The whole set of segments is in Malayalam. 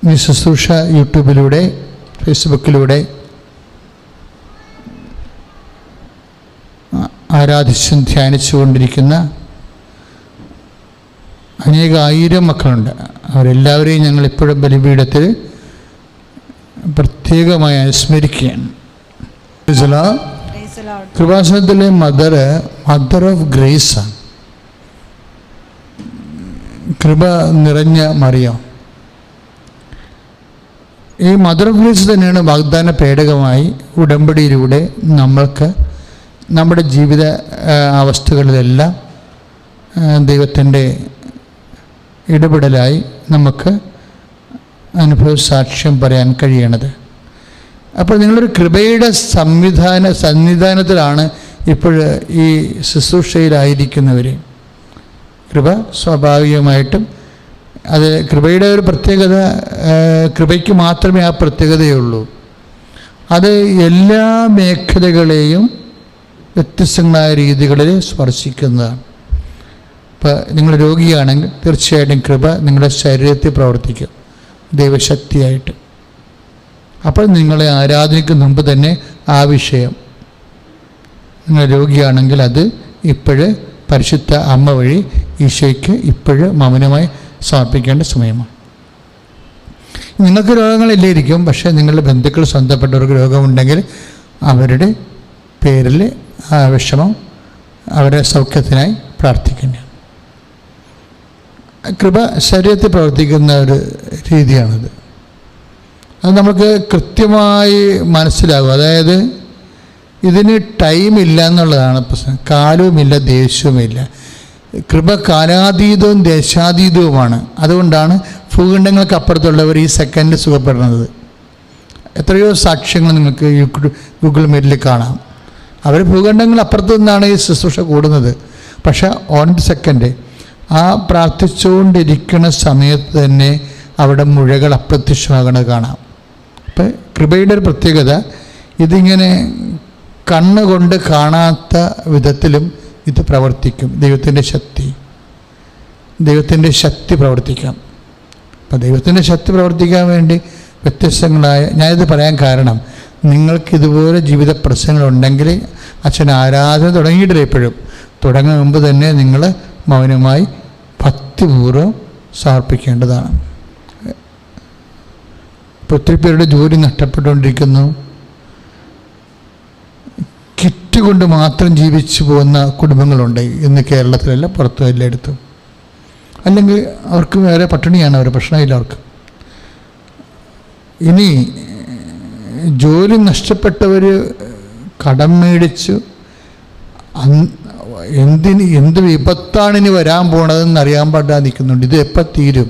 ഈ ശുശ്രൂഷ യൂട്യൂബിലൂടെ ഫേസ്ബുക്കിലൂടെ ആരാധിച്ചും ധ്യാനിച്ചുകൊണ്ടിരിക്കുന്ന അനേകായിരം മക്കളുണ്ട്. അവരെല്ലാവരെയും ഞങ്ങളിപ്പോഴും ബലിപീഠത്തിൽ പ്രത്യേകമായി അനുസ്മരിക്കുകയാണ്. കൃപാസനത്തിലെ മദർ ഓഫ് ഗ്രേസാണ്. കൃപ നിറഞ്ഞ മറിയം. ഈ മദർ ഓഫ് ഗ്രേസ് തന്നെയാണ് വാഗ്ദാന പേടകമായി ഉടമ്പടിയിലൂടെ നമ്മൾക്ക് നമ്മുടെ ജീവിത അവസ്ഥകളിലെല്ലാം ദൈവത്തിൻ്റെ ഇടപെടലായി നമുക്ക് അനുഭവ സാക്ഷ്യം പറയാൻ കഴിയണത്. അപ്പോൾ നിങ്ങളൊരു കൃപയുടെ സന്നിധാനത്തിലാണ് ഇപ്പോൾ ഈ ശുശ്രൂഷയിലായിരിക്കുന്നവർ. കൃപ സ്വാഭാവികമായിട്ടും അത് കൃപയുടെ ഒരു പ്രത്യേകത, കൃപയ്ക്ക് മാത്രമേ ആ പ്രത്യേകതയുള്ളൂ. അത് എല്ലാ മേഖലകളെയും വ്യത്യസ്തങ്ങളായ രീതികളിൽ സ്പർശിക്കുന്നതാണ്. ഇപ്പോൾ നിങ്ങൾ രോഗിയാണെങ്കിൽ തീർച്ചയായിട്ടും കൃപ നിങ്ങളുടെ ശരീരത്തിൽ പ്രവർത്തിക്കും ദൈവശക്തിയായിട്ട്. അപ്പോൾ നിങ്ങളെ ആരാധനയ്ക്ക് മുമ്പ് തന്നെ ആ വിഷയം, നിങ്ങൾ രോഗിയാണെങ്കിൽ അത് ഇപ്പോഴ് പരിശുദ്ധ അമ്മ വഴി ഈശോയ്ക്ക് ഇപ്പോഴ് മൗനമായി സമർപ്പിക്കേണ്ട സമയമാണ്. നിങ്ങൾക്ക് രോഗങ്ങളില്ലായിരിക്കും, പക്ഷേ നിങ്ങളുടെ ബന്ധുക്കൾ സ്വന്തപ്പെട്ടവർക്ക് രോഗമുണ്ടെങ്കിൽ അവരുടെ പേരിൽ ആ വിഷമം അവരുടെ സൗഖ്യത്തിനായി പ്രാർത്ഥിക്കുന്നത്. കൃപ ശരീരത്തിൽ പ്രവർത്തിക്കുന്ന ഒരു രീതിയാണത്. അത് നമുക്ക് കൃത്യമായി മനസ്സിലാകും. അതായത് ഇതിന് ടൈമില്ല എന്നുള്ളതാണ് പ്രശ്നം. കാലവുമില്ല, ദേശവുമില്ല. കൃപ കാലാതീതവും ദേശാതീതവുമാണ്. അതുകൊണ്ടാണ് ഭൂഖണ്ഡങ്ങൾക്ക് അപ്പുറത്തുള്ളവർ ഈ സെക്കൻഡ് സുഖപ്പെടുന്നത്. എത്രയോ സാക്ഷ്യങ്ങൾ നിങ്ങൾക്ക് ഗൂഗിൾ മീറ്റിൽ കാണാം. അവർ ഭൂഖണ്ഡങ്ങൾ അപ്പുറത്തു നിന്നാണ് ഈ ശുശ്രൂഷ കൂടുന്നത്. പക്ഷേ ഓൺ സെക്കൻഡ് ആ പ്രാർത്ഥിച്ചുകൊണ്ടിരിക്കുന്ന സമയത്ത് തന്നെ അവിടെ മുഴകൾ അപ്രത്യക്ഷമാകണത് കാണാം. അപ്പം കൃപയുടെ ഒരു പ്രത്യേകത, ഇതിങ്ങനെ കണ്ണുകൊണ്ട് കാണാത്ത വിധത്തിലും ഇത് പ്രവർത്തിക്കും. ദൈവത്തിൻ്റെ ശക്തി പ്രവർത്തിക്കാം. അപ്പം ദൈവത്തിൻ്റെ ശക്തി പ്രവർത്തിക്കാൻ വേണ്ടി വ്യത്യസ്തങ്ങളായ, ഞാനിത് പറയാൻ കാരണം നിങ്ങൾക്കിതുപോലെ ജീവിത പ്രശ്നങ്ങളുണ്ടെങ്കിൽ അച്ഛൻ ആരാധന തുടങ്ങിയിട്ടില്ല. എപ്പോഴും തുടങ്ങുന്ന മുമ്പ് തന്നെ നിങ്ങൾ മൗനമായി ഭക്തിപൂർവ്വം സമർപ്പിക്കേണ്ടതാണ്. ഇപ്പോൾ ഒത്തിരി പേരുടെ ജോലി നഷ്ടപ്പെട്ടുകൊണ്ടിരിക്കുന്നു. കിറ്റ് കൊണ്ട് മാത്രം ജീവിച്ചു പോകുന്ന കുടുംബങ്ങളുണ്ട് ഇന്ന് കേരളത്തിലല്ല, പുറത്തും എല്ലായിടത്തും. അല്ലെങ്കിൽ അവർക്ക് വേറെ പട്ടിണിയാണ്, അവർ പ്രശ്നമില്ല അവർക്ക്. ഇനി ജോലി നഷ്ടപ്പെട്ടവർ കടം മേടിച്ചു എന്ത് വിപത്താണ് ഇനി വരാൻ പോണതെന്ന് അറിയാൻ പാടില്ലാതെ നിൽക്കുന്നുണ്ട്. ഇത് എപ്പോൾ തീരും?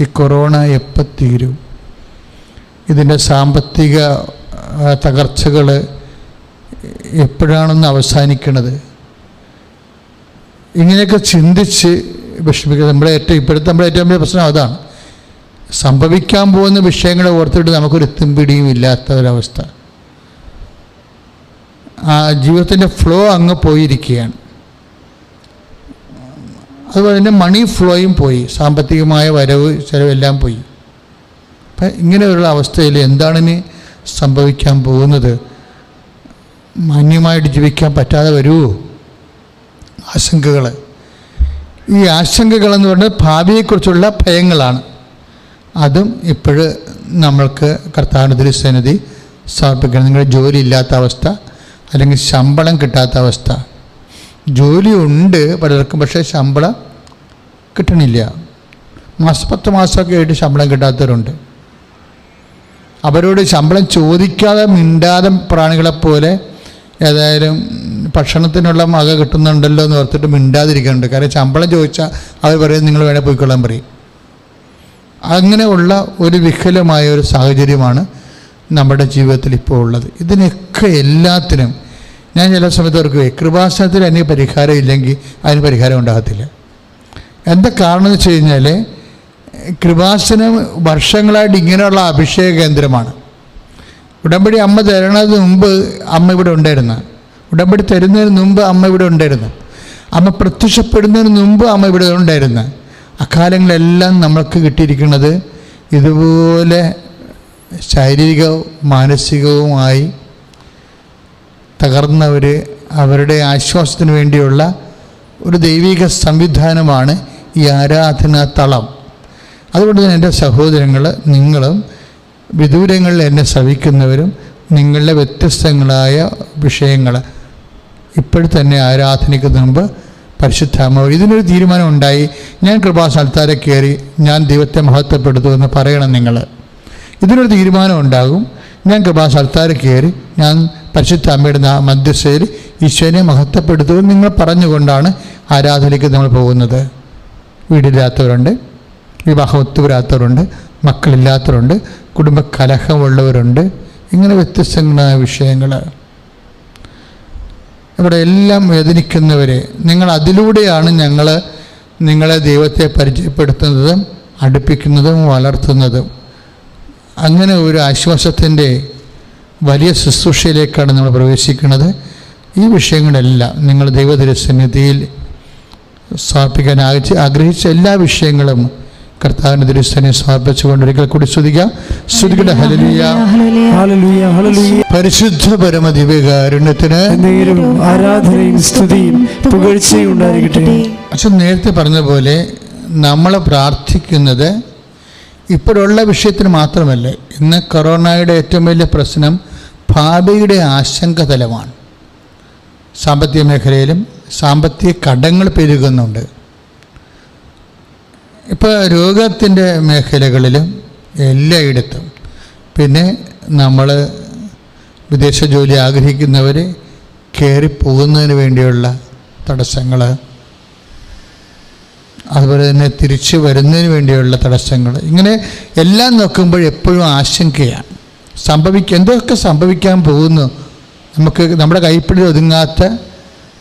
ഈ കൊറോണ എപ്പോൾ തീരും? ഇതിൻ്റെ സാമ്പത്തിക തകർച്ചകൾ എപ്പോഴാണെന്ന് അവസാനിക്കണത്? ഇങ്ങനെയൊക്കെ ചിന്തിച്ച് വിഷമിക്കുക. നമ്മുടെ ഏറ്റവും വലിയ പ്രശ്നം അതാണ്. സംഭവിക്കാൻ പോകുന്ന വിഷയങ്ങളെ ഓർത്തിട്ട് നമുക്കൊരു എത്തുംപിടിയും ഇല്ലാത്ത ഒരവസ്ഥ. ആ ജീവിതത്തിൻ്റെ ഫ്ലോ അങ്ങ് പോയിരിക്കുകയാണ്. അതുപോലെ തന്നെ മണി ഫ്ലോയും പോയി, സാമ്പത്തികമായ വരവ് ചെലവെല്ലാം പോയി. അപ്പം ഇങ്ങനെയുള്ള അവസ്ഥയിൽ എന്താണിനി സംഭവിക്കാൻ പോകുന്നത്? മാന്യമായിട്ട് ജീവിക്കാൻ പറ്റാതെ വരുമോ? ആശങ്കകൾ. ഈ ആശങ്കകളെന്ന് പറഞ്ഞാൽ ഭാവിയെക്കുറിച്ചുള്ള ഭയങ്ങളാണ്. അതും ഇപ്പോഴ് നമ്മൾക്ക് കർത്താവിൻ്റെ തിരുസന്നിധി സമർപ്പിക്കണം. നിങ്ങളുടെ ജോലി ഇല്ലാത്ത അവസ്ഥ, അല്ലെങ്കിൽ ശമ്പളം കിട്ടാത്ത അവസ്ഥ. ജോലി ഉണ്ട് പലർക്കും, പക്ഷേ ശമ്പളം കിട്ടണില്ല. 10 മാസമൊക്കെ ആയിട്ട് ശമ്പളം കിട്ടാത്തവരുണ്ട്. അവരോട് ശമ്പളം ചോദിക്കാതെ മിണ്ടാതെ പ്രാണികളെപ്പോലെ ഏതായാലും ഭക്ഷണത്തിനുള്ള മക കിട്ടുന്നുണ്ടല്ലോ എന്ന് ഓർത്തിട്ട് മിണ്ടാതിരിക്കുന്നുണ്ട്. കാരണം ശമ്പളം ചോദിച്ചാൽ അവർ പറയും നിങ്ങൾ വേണേൽ പോയിക്കൊള്ളാൻ പറയും. അങ്ങനെയുള്ള ഒരു വികലമായ ഒരു സാഹചര്യമാണ് നമ്മുടെ ജീവിതത്തിൽ ഇപ്പോൾ ഉള്ളത്. ഇതിനൊക്കെ എല്ലാത്തിനും ഞാൻ ചില സമയത്ത് ഓർക്കുകയെ, കൃപാസനത്തിൽ അതിന് പരിഹാരം ഇല്ലെങ്കിൽ അതിന് പരിഹാരം ഉണ്ടാകത്തില്ല. എന്താ കാരണം എന്ന് വെച്ച് കഴിഞ്ഞാൽ, കൃപാസനം വർഷങ്ങളായിട്ട് ഇങ്ങനെയുള്ള അഭിഷേക കേന്ദ്രമാണ്. ഉടമ്പടി അമ്മ തരണതിന് മുമ്പ് അമ്മ ഇവിടെ ഉണ്ടായിരുന്നു. ഉടമ്പടി തരുന്നതിന് മുമ്പ് അമ്മ ഇവിടെ ഉണ്ടായിരുന്നു. അമ്മ പ്രത്യക്ഷപ്പെടുന്നതിന് മുമ്പ് അമ്മ ഇവിടെ ഉണ്ടായിരുന്നു. അക്കാലങ്ങളെല്ലാം നമ്മൾക്ക് കിട്ടിയിരിക്കുന്നത് ഇതുപോലെ ശാരീരികവും മാനസികവുമായി തകർന്നവർ, അവരുടെ ആശ്വാസത്തിന് വേണ്ടിയുള്ള ഒരു ദൈവിക സംവിധാനമാണ് ഈ ആരാധനാ തളം. അതുകൊണ്ട് തന്നെ എൻ്റെ സഹോദരങ്ങൾ, നിങ്ങളും വിദൂരങ്ങളിൽ എന്നെ ശ്രവിക്കുന്നവരും നിങ്ങളുടെ വ്യത്യസ്തങ്ങളായ വിഷയങ്ങൾ ഇപ്പോഴത്തന്നെ ആരാധനയ്ക്ക് മുമ്പ് പരിശുദ്ധാത്മാവ് ഇതിനൊരു തീരുമാനം ഉണ്ടായി, ഞാൻ കൃപാസനത്താരെ കയറി ഞാൻ ദൈവത്തെ മഹത്വപ്പെടുത്തുമെന്ന് പറയണം. നിങ്ങൾ ഇതിനൊരു തീരുമാനം ഉണ്ടാകും, ഞാൻ കൃപാസനത്താരെ കയറി ഞാൻ പരിശുദ്ധ അമ്മയുടെ മധ്യസ്ഥയിൽ ഈശോനെ മഹത്വപ്പെടുത്തുമെന്ന് നിങ്ങൾ പറഞ്ഞുകൊണ്ടാണ് ആരാധനയ്ക്ക് നമ്മൾ പോകുന്നത്. വീടില്ലാത്തവരുണ്ട്, വിവാഹം ഒത്തുവരാത്തവരുണ്ട്, മക്കളില്ലാത്തവരുണ്ട്, കുടുംബ കലഹമുള്ളവരുണ്ട്, ഇങ്ങനെ വ്യത്യസ്തങ്ങളായ വിഷയങ്ങൾ. ഇവിടെ എല്ലാം വേദനിക്കുന്നവരെ നിങ്ങൾ അതിലൂടെയാണ് ഞങ്ങൾ നിങ്ങളെ ദൈവത്തെ പരിചയപ്പെടുത്തുന്നതും അടുപ്പിക്കുന്നതും വളർത്തുന്നതും. അങ്ങനെ ഒരു ആശ്വാസത്തിൻ്റെ വലിയ ശുശ്രൂഷയിലേക്കാണ് നമ്മൾ പ്രവേശിക്കുന്നത്. ഈ വിഷയങ്ങളെല്ലാം നിങ്ങൾ ദൈവതിരുസന്നിധിയിൽ സമർപ്പിക്കാൻ ആഗ്രഹിച്ച എല്ലാ വിഷയങ്ങളും കർത്താവിൻ്റെ തിരുസന്നിധിയിൽ സമർപ്പിച്ചുകൊണ്ട് ഒരിക്കൽ കൂടി സ്തുതിക്കാം. സ്തുതിക്കട്ടെ. Hallelujah, hallelujah, hallelujah. പരിശുദ്ധ പരമദിവ്യകാരുണ്യത്തിന് ആരാധനയും സ്തുതിയും പുകഴ്ചയും ഉണ്ടായിരിക്കട്ടെ. അച്ഛൻ നേരത്തെ പറഞ്ഞ പോലെ നമ്മൾ പ്രാർത്ഥിക്കുന്നത് ഇപ്പോഴുള്ള വിഷയത്തിന് മാത്രമല്ല. ഇന്ന് കൊറോണയുടെ ഏറ്റവും വലിയ പ്രശ്നം ഭാവിയുടെ ആശങ്ക തലമാണ്. സാമ്പത്തിക മേഖലയിലും സാമ്പത്തിക കടങ്ങൾ പെരുകുന്നുണ്ട്. ഇപ്പോൾ രോഗത്തിൻ്റെ മേഖലകളിലും എല്ലായിടത്തും. പിന്നെ നമ്മൾ വിദേശ ജോലി ആഗ്രഹിക്കുന്നവർ കയറിപ്പോകുന്നതിന് വേണ്ടിയുള്ള തടസ്സങ്ങൾ, അതുപോലെ തന്നെ തിരിച്ചു വരുന്നതിന് വേണ്ടിയുള്ള തടസ്സങ്ങൾ, ഇങ്ങനെ എല്ലാം നോക്കുമ്പോൾ എപ്പോഴും ആശങ്കയാണ്. എന്തൊക്കെ സംഭവിക്കാൻ പോകുന്നു, നമുക്ക് നമ്മുടെ കൈപ്പിടി ഒതുങ്ങാത്ത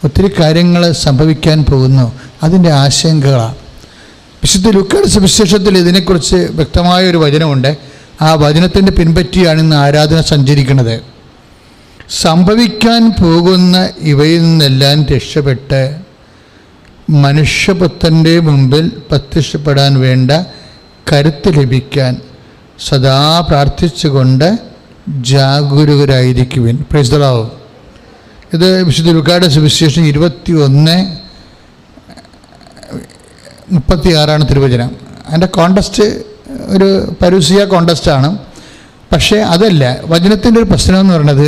ഒത്തിരി കാര്യങ്ങൾ സംഭവിക്കാൻ പോകുന്നു, അതിൻ്റെ ആശങ്കകളാണ്. വിശുദ്ധ ലൂക്കായുടെ സുവിശേഷത്തിൽ ഇതിനെക്കുറിച്ച് വ്യക്തമായൊരു വചനമുണ്ട്. ആ വചനത്തിൻ്റെ പിൻപറ്റിയാണ് ഇന്ന് ആരാധന സഞ്ചരിക്കുന്നത്. സംഭവിക്കാൻ പോകുന്ന ഇവയിൽ നിന്നെല്ലാം രക്ഷപ്പെട്ട് മനുഷ്യപുത്രൻ്റെ മുമ്പിൽ പ്രത്യക്ഷപ്പെടാൻ വേണ്ട കരുത്ത് ലഭിക്കാൻ സദാ പ്രാർത്ഥിച്ചുകൊണ്ട് ജാഗരൂകരായിരിക്കുവിൻ. Praise the Lord. ഇത് വിശുദ്ധ ലൂക്കായുടെ സുവിശേഷം 21:36 തിരുവചനം. അതിൻ്റെ കോണ്ടസ്റ്റ് ഒരു പരൂസിയ കോണ്ടസ്റ്റാണ്. പക്ഷേ അതല്ല, വചനത്തിൻ്റെ ഒരു പ്രശ്നം എന്ന് പറയുന്നത്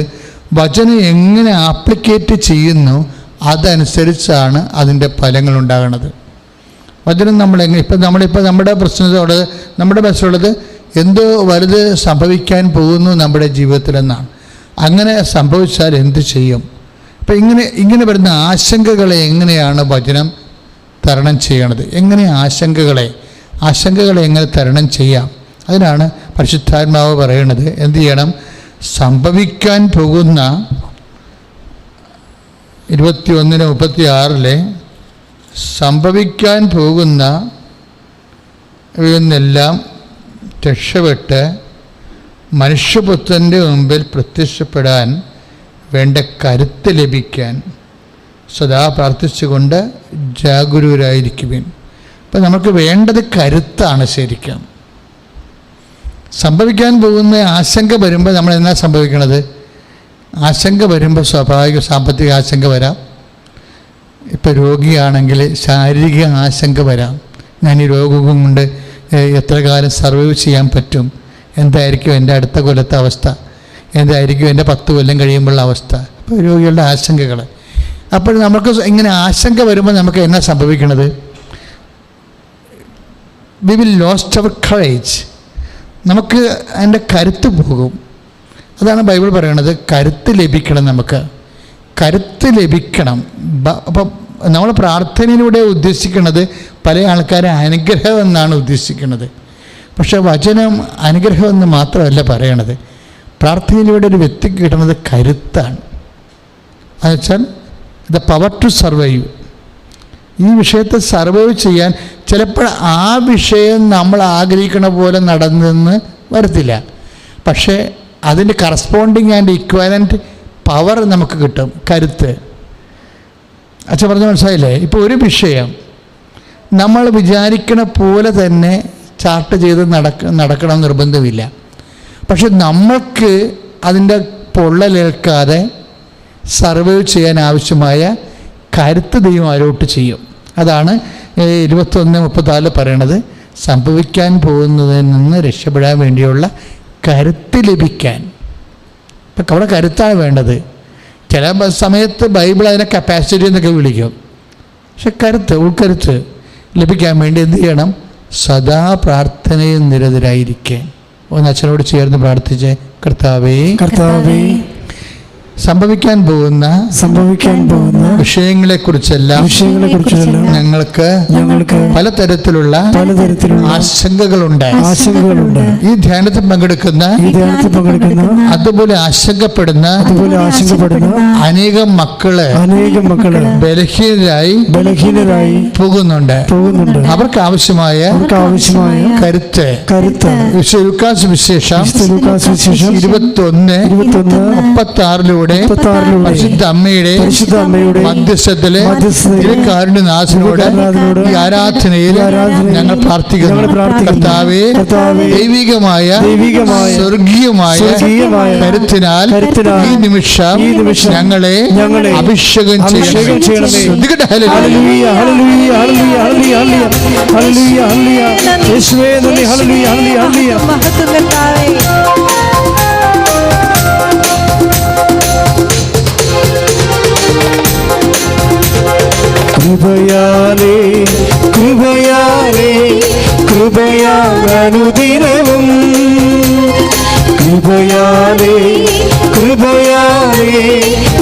വചനം എങ്ങനെ ആപ്ലിക്കേറ്റ് ചെയ്യുന്നു അതനുസരിച്ചാണ് അതിൻ്റെ ഫലങ്ങൾ ഉണ്ടാകുന്നത്. വചനം നമ്മളിപ്പോൾ നമ്മുടെ പ്രശ്നത്തോട് നമ്മുടെ മനസ്സിലുള്ളത് എന്തോ വലുത് സംഭവിക്കാൻ പോകുന്നു നമ്മുടെ ജീവിതത്തിലെന്നാണ്. അങ്ങനെ സംഭവിച്ചാൽ എന്ത് ചെയ്യും? അപ്പം ഇങ്ങനെ വരുന്ന ആശങ്കകളെ എങ്ങനെയാണ് വചനം തരണം ചെയ്യണത്? എങ്ങനെ ആശങ്കകളെ എങ്ങനെ തരണം ചെയ്യാം? അതിനാണ് പരിശുദ്ധാത്മാവ് പറയണത്. എന്ത് ചെയ്യണം? സംഭവിക്കാൻ പോകുന്ന 21:36 സംഭവിക്കാൻ പോകുന്ന ഇവയെന്നെല്ലാം രക്ഷപ്പെട്ട് മനുഷ്യപുത്രൻ്റെ മുമ്പിൽ പ്രത്യക്ഷപ്പെടാൻ വേണ്ട കരുത്ത് ലഭിക്കാൻ സദാ പ്രാർത്ഥിച്ചുകൊണ്ട് ജാഗരൂകരായിരിക്കുവിൻ. അപ്പം നമുക്ക് വേണ്ടത് കരുത്താണ്. ശരിക്കും സംഭവിക്കാൻ പോകുന്ന ആശങ്ക വരുമ്പോൾ നമ്മൾ എന്നാ സംഭവിക്കണത്? ആശങ്ക വരുമ്പോൾ സ്വാഭാവിക സാമ്പത്തിക ആശങ്ക വരാം. ഇപ്പോൾ രോഗിയാണെങ്കിൽ ശാരീരിക ആശങ്ക വരാം. ഞാൻ ഈ രോഗം കൊണ്ട് എത്ര കാലം സർവൈവ് ചെയ്യാൻ പറ്റും? എന്തായിരിക്കും എൻ്റെ അടുത്ത കൊല്ലത്തെ അവസ്ഥ? എന്തായിരിക്കും എൻ്റെ 10 കൊല്ലം കഴിയുമ്പോഴുള്ള അവസ്ഥ? അപ്പോൾ രോഗികളുടെ ആശങ്കകൾ. അപ്പോൾ നമുക്ക് ഇങ്ങനെ ആശങ്ക വരുമ്പോൾ നമുക്ക് എന്നാ സംഭവിക്കണത്? We will lost our courage. നമുക്ക് അതിൻ്റെ കരുത്ത് പോകും. അതാണ് ബൈബിൾ പറയണത്. കരുത്ത് ലഭിക്കണം. നമുക്ക് കരുത്ത് ലഭിക്കണം. അപ്പം നമ്മൾ പ്രാർത്ഥനയിലൂടെ ഉദ്ദേശിക്കുന്നത് പല ആൾക്കാരെ അനുഗ്രഹം എന്നാണ് ഉദ്ദേശിക്കുന്നത്. പക്ഷേ വചനം അനുഗ്രഹം എന്ന് മാത്രമല്ല പറയണത്. പ്രാർത്ഥനയിലൂടെ ഒരു വ്യക്തിക്ക് കിട്ടുന്നത് കരുത്താണ്. എന്നുവെച്ചാൽ ദ പവർ ടു സർവൈവ്. ഈ വിഷയത്തെ സർവൈവ് ചെയ്യാൻ ചിലപ്പോൾ ആ വിഷയം നമ്മൾ ആഗ്രഹിക്കുന്ന പോലെ നടന്നെന്ന് വരത്തില്ല. പക്ഷേ അതിൻ്റെ കറസ്പോണ്ടിങ് ആൻഡ് ഇക്വാലൻ്റ് പവർ നമുക്ക് കിട്ടും, കരുത്ത്. അച്ഛൻ പറഞ്ഞ മനസ്സിലായില്ലേ? ഇപ്പോൾ ഒരു വിഷയം നമ്മൾ വിചാരിക്കണ പോലെ തന്നെ സ്റ്റാർട്ട് ചെയ്ത് നടക്കണം നിർബന്ധമില്ല. പക്ഷെ നമ്മൾക്ക് അതിൻ്റെ പൊള്ളലേൽക്കാതെ സർവൈവ് ചെയ്യാൻ ആവശ്യമായ കരുത്ത് ദൈവം അലോട്ട് ചെയ്യും. അതാണ് 21:34 പറയണത്. സംഭവിക്കാൻ പോകുന്നതിൽ നിന്ന് രക്ഷപ്പെടാൻ വേണ്ടിയുള്ള കരുത്ത് ലഭിക്കാൻ. ഇപ്പം അവിടെ കരുത്താണ് വേണ്ടത്. ചില സമയത്ത് ബൈബിൾ അതിനെ കപ്പാസിറ്റി എന്നൊക്കെ വിളിക്കും. പക്ഷെ ഉൾക്കരുത്ത് ലഭിക്കാൻ വേണ്ടി എന്ത് ചെയ്യണം? സദാ പ്രാർത്ഥനയിൽ നിരതരായിരിക്കാൻ. ഒന്ന് അച്ഛനോട് ചേർന്ന് പ്രാർത്ഥിച്ച്, കർത്താവേ സംഭവിക്കാൻ പോകുന്ന വിഷയങ്ങളെക്കുറിച്ചെല്ലാം ഞങ്ങൾക്ക് പലതരത്തിലുള്ള ആശങ്കകളുണ്ട്. ഈ ധ്യാനത്തിൽ പങ്കെടുക്കുന്ന അതുപോലെ ആശങ്കപ്പെടുന്ന അനേകം മക്കള് ബലഹീനരായി പോകുന്നുണ്ട്. അവർക്ക് ആവശ്യമായ കരുത്ത്. വിശേഷം 21:36 പരിശുദ്ധ അമ്മയുടെ മധ്യസ്ഥത്തിലെ കാരുണ്യനാഥനോട് ഈ ആരാധനയിൽ ഞങ്ങൾ പ്രാർത്ഥിക്കുന്നു. കർത്താവേ, ദൈവികമായ സ്വർഗീയമായ കരുത്തിനാൽ ഈ നിമിഷം ഞങ്ങളെ അഭിഷേകം ചെയ്യണം. കൃപയാലനുദിനവും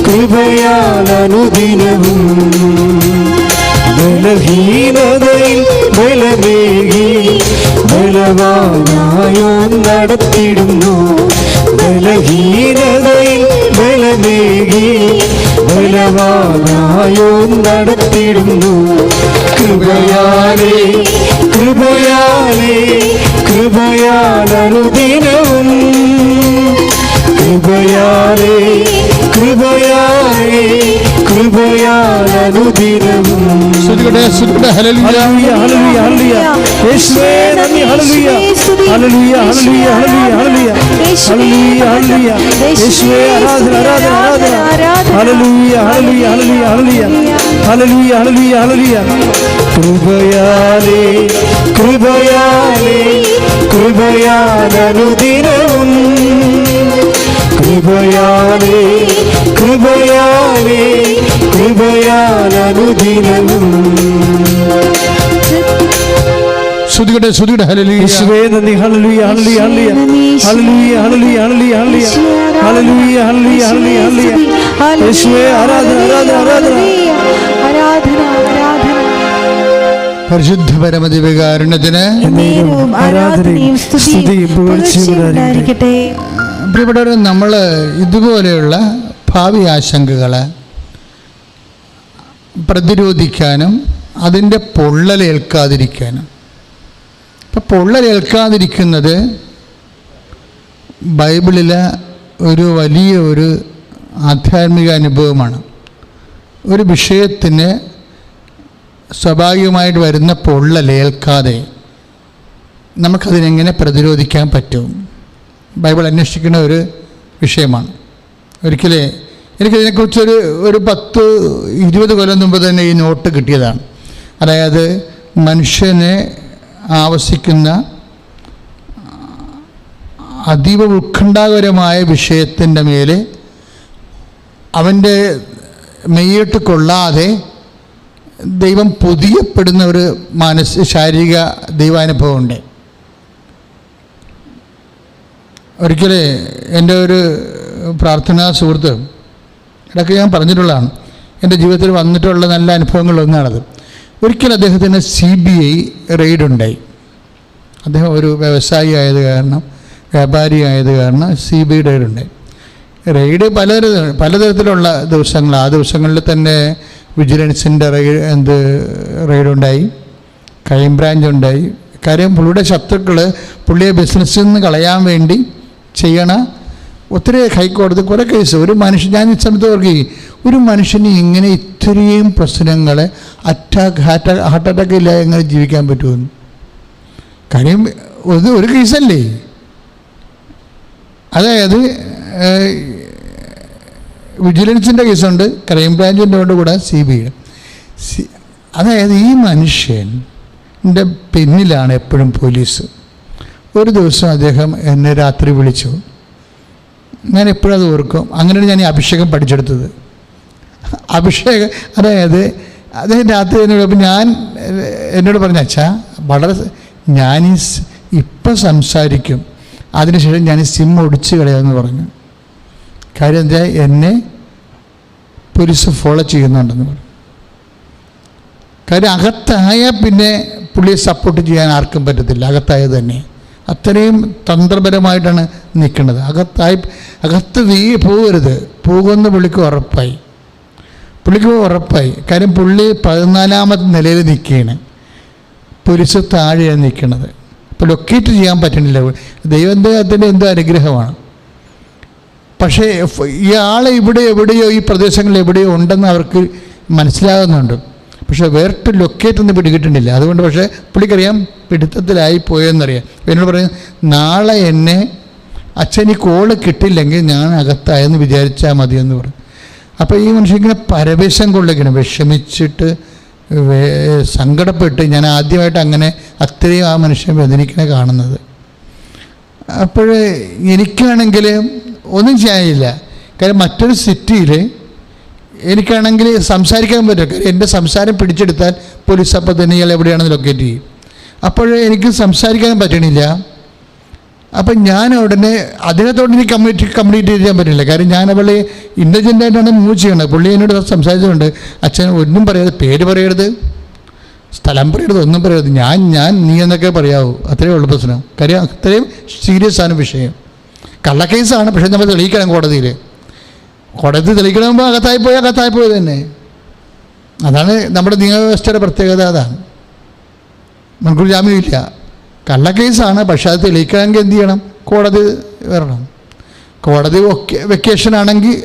കൃപയാലനുദിനവും ബലഹീനതയിൽ ബലമേകി ബലവാനായോ നടത്തിടുന്നു. ബലഹീനതയിൽ ബലമേകി ബലവാനായോ നടത്തിടുന്നു. കൃപയാലനുദിനവും കൃപയാലനുദിനവും. കൃപയാലനുദിനവും കൃപയാലനുദിനവും. പരിശുദ്ധ പരമദിവ്യകാരുണ്യത്തിന് പ്രിയപ്പെട്ടവരെ, നമ്മൾ ഇതുപോലെയുള്ള ഭാവി ആശങ്കകളെ പ്രതിരോധിക്കാനും അതിൻ്റെ പൊള്ളലേൽക്കാതിരിക്കാനും. ഇപ്പം പൊള്ളലേൽക്കാതിരിക്കുന്നത് ബൈബിളിലെ ഒരു വലിയ ആധ്യാത്മിക അനുഭവമാണ്. ഒരു വിഷയത്തിന് സ്വാഭാവികമായിട്ട് വരുന്ന പൊള്ളലേൽക്കാതെ നമുക്കതിനെങ്ങനെ പ്രതിരോധിക്കാൻ പറ്റും? ബൈബിൾ അന്വേഷിക്കുന്ന ഒരു വിഷയമാണ്. എനിക്കിതിനെക്കുറിച്ചൊരു 10-20 കൊല്ലം മുമ്പ് തന്നെ ഈ നോട്ട് കിട്ടിയതാണ്. അതായത് മനുഷ്യനെ ആവസിക്കുന്ന അതീവ ഉത്കണ്ഠാകരമായ വിഷയത്തിൻ്റെ മേലെ അവൻ്റെ മെയ്യിട്ട് കൊള്ളാതെ ദൈവം പൊതിയപ്പെടുന്ന ഒരു ശാരീരിക ദൈവാനുഭവമുണ്ട്. എൻ്റെ ഒരു പ്രാർത്ഥനാ സുഹൃത്ത് ഇടയ്ക്ക് ഞാൻ പറഞ്ഞിട്ടുള്ളതാണ്, എൻ്റെ ജീവിതത്തിൽ വന്നിട്ടുള്ള നല്ല അനുഭവങ്ങളൊന്നാണത്. ഒരിക്കലും അദ്ദേഹത്തിന് CBI റെയ്ഡുണ്ടായി. അദ്ദേഹം ഒരു വ്യവസായി ആയത് കാരണം, വ്യാപാരി ആയത് കാരണം CBI റെയ്ഡുണ്ടായി. റെയ്ഡ് പലതരത്തിലുള്ള ദിവസങ്ങൾ. ആ ദിവസങ്ങളിൽ തന്നെ വിജിലൻസിൻ്റെ റെയ്ഡുണ്ടായി, ക്രൈംബ്രാഞ്ച് ഉണ്ടായി. കാര്യം പുള്ളിയുടെ ശത്രുക്കൾ പുള്ളിയെ ബിസിനസ്സിൽ നിന്ന് കളയാൻ വേണ്ടി ചെയ്യണ ഒത്തിരി ഹൈക്കോടതി കുറേ കേസ്. ഞാൻ ഈ സമയത്ത് ഓർക്കുകയും, ഒരു മനുഷ്യന് ഇങ്ങനെ ഇത്രയും പ്രശ്നങ്ങൾ ഹാർട്ട് അറ്റാക്ക് ഇല്ലാതെ എങ്ങനെ ജീവിക്കാൻ പറ്റുമെന്ന്. കാര്യം ഒരു കേസല്ലേ. അതായത് വിജിലൻസിൻ്റെ കേസുണ്ട്, ക്രൈംബ്രാഞ്ചിൻ്റെ കൂടെ CBI. അതായത് ഈ മനുഷ്യൻ്റെ പിന്നിലാണ് എപ്പോഴും പോലീസ്. ഒരു ദിവസം അദ്ദേഹം എന്നെ രാത്രി വിളിച്ചു. ഞാൻ എപ്പോഴും അത് ഓർക്കും. അങ്ങനെയാണ് ഞാൻ ഈ അഭിഷേകം പഠിച്ചെടുത്തത്. അഭിഷേകം അതായത് അദ്ദേഹം രാത്രി എന്നോട് ഞാൻ എന്നോട് പറഞ്ഞ അച്ഛാ വളരെ ഞാൻ ഇപ്പം സംസാരിക്കും, അതിനുശേഷം ഞാൻ സിം ഒടിച്ച് കളയാമെന്ന് പറഞ്ഞു. കാര്യം എന്താ, എന്നെ പോലീസ് ഫോളോ ചെയ്യുന്നുണ്ടെന്ന് പറഞ്ഞു. കാര്യം അകത്തായാൽ പിന്നെ പുള്ളിയെ സപ്പോർട്ട് ചെയ്യാൻ ആർക്കും പറ്റത്തില്ല. അകത്തായത് തന്നെ അത്രയും തന്ത്രപരമായിട്ടാണ് നിൽക്കുന്നത്. അകത്ത് പോകരുത്, പോകുമെന്ന് പുള്ളിക്ക് ഉറപ്പായി. കാര്യം പുള്ളി 14ാമത്തെ നിലയിൽ നിൽക്കുകയാണ്, പോലീസ് താഴെയാണ് നിൽക്കുന്നത്. അപ്പോൾ ലൊക്കേറ്റ് ചെയ്യാൻ പറ്റുന്നില്ല. ദൈവത്തിൻ്റെ എന്തോ അനുഗ്രഹമാണ്. പക്ഷേ ഇയാൾ എവിടെയോ ഈ പ്രദേശങ്ങളിൽ എവിടെയോ ഉണ്ടെന്ന് അവർക്ക് മനസ്സിലാകുന്നുണ്ട്. പക്ഷേ വേറിട്ട് ലൊക്കേറ്റ് ഒന്നും പിടികിട്ടുന്നില്ല. അതുകൊണ്ട് പക്ഷേ പുള്ളിക്കറിയാം പിടുത്തത്തിലായി പോയെന്നറിയാം. എന്നോട് പറയും, നാളെ എന്നെ അച്ഛന് കോള് കിട്ടില്ലെങ്കിൽ ഞാൻ അകത്തായെന്ന് വിചാരിച്ചാൽ മതിയെന്ന് പറയും. അപ്പോൾ ഈ മനുഷ്യൻ ഇങ്ങനെ പരവേശം കൊള്ളിക്കണം, വിഷമിച്ചിട്ട് സങ്കടപ്പെട്ട്. ഞാൻ ആദ്യമായിട്ട് അങ്ങനെ അത്രയും ആ മനുഷ്യൻ വേദനിക്കണേ കാണുന്നത്. അപ്പോൾ എനിക്കാണെങ്കിൽ ഒന്നും ചെയ്യാനില്ല. കാര്യം മറ്റൊരു സിറ്റിയിൽ എനിക്കാണെങ്കിൽ സംസാരിക്കാൻ പറ്റും. കാര്യം എൻ്റെ സംസാരം പിടിച്ചെടുത്താൽ പോലീസ് അപ്പം തന്നെ ഇയാൾ എവിടെയാണെന്ന് ലൊക്കേറ്റ് ചെയ്യും. അപ്പോൾ എനിക്ക് സംസാരിക്കാൻ പറ്റണില്ല. അപ്പം ഞാൻ ഉടനെ അദ്ദേഹത്തോട് എനിക്ക് കമ്മ്യൂണിക്കേറ്റ് ചെയ്യാൻ പറ്റില്ല. കാര്യം ഞാൻ അവളെ ഇൻ്റലിജൻ്റായിട്ടാണ് മൂവ് ചെയ്യണത്. പുള്ളി എന്നോട് സംസാരിച്ചുകൊണ്ട്, അച്ഛൻ ഒന്നും പറയരുത്, പേര് പറയരുത്, സ്ഥലം പറയരുത്, ഒന്നും പറയരുത്, ഞാൻ നീ എന്നൊക്കെ പറയാവൂ. അത്രയേ ഉള്ളൂ പ്രശ്നം. കാര്യം അത്രയും സീരിയസ് ആണ് വിഷയം. കള്ളക്കേസാണ്. പക്ഷേ നമ്മൾ തെളിയിക്കണം കോടതി തെളിയിക്കണമെമ്പോൾ അകത്തായിപ്പോയത് തന്നെ. അതാണ് നമ്മുടെ നിയമവ്യവസ്ഥയുടെ പ്രത്യേകത. അതാണ് മുൻകൂർ ജാമ്യമില്ല. കള്ളക്കേസാണ്. പക്ഷെ അത് തെളിയിക്കണമെങ്കിൽ എന്ത് ചെയ്യണം? കോടതി വരണം. കോടതി വെക്കേഷൻ ആണെങ്കിൽ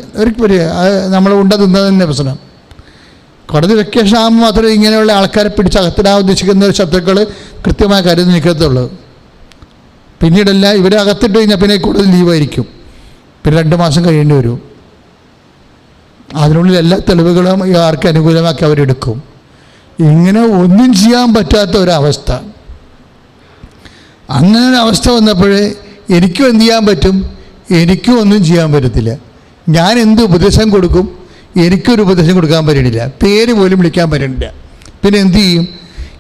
നമ്മൾ ഉണ്ട തിന്നത് തന്നെ പ്രശ്നം. കോടതി വെക്കേഷൻ ആകുമ്പോൾ മാത്രമേ ഇങ്ങനെയുള്ള ആൾക്കാരെ പിടിച്ചകത്തിടാൻ ഉദ്ദേശിക്കുന്ന ഒരു ശത്രുക്കൾ കൃത്യമായ കാര്യം നിൽക്കത്തുള്ളൂ. പിന്നീടല്ല ഇവരെ അകത്തിട്ട് കഴിഞ്ഞാൽ പിന്നെ കൂടുതൽ ലീവായിരിക്കും. പിന്നെ 2 മാസം കഴിയേണ്ടി വരും. അതിനുള്ളിൽ എല്ലാ തെളിവുകളും ആർക്ക് അനുകൂലമാക്കി അവരെടുക്കും. ഇങ്ങനെ ഒന്നും ചെയ്യാൻ പറ്റാത്ത ഒരവസ്ഥ. അങ്ങനെ ഒരു അവസ്ഥ വന്നപ്പോൾ എനിക്കും എന്ത് ചെയ്യാൻ പറ്റും? എനിക്കും ഒന്നും ചെയ്യാൻ പറ്റത്തില്ല. ഞാൻ എന്ത് ഉപദേശം കൊടുക്കും? എനിക്കൊരു ഉപദേശം കൊടുക്കാൻ പറ്റണില്ല, പേര് പോലും വിളിക്കാൻ പറ്റണില്ല. പിന്നെ എന്തു ചെയ്യും?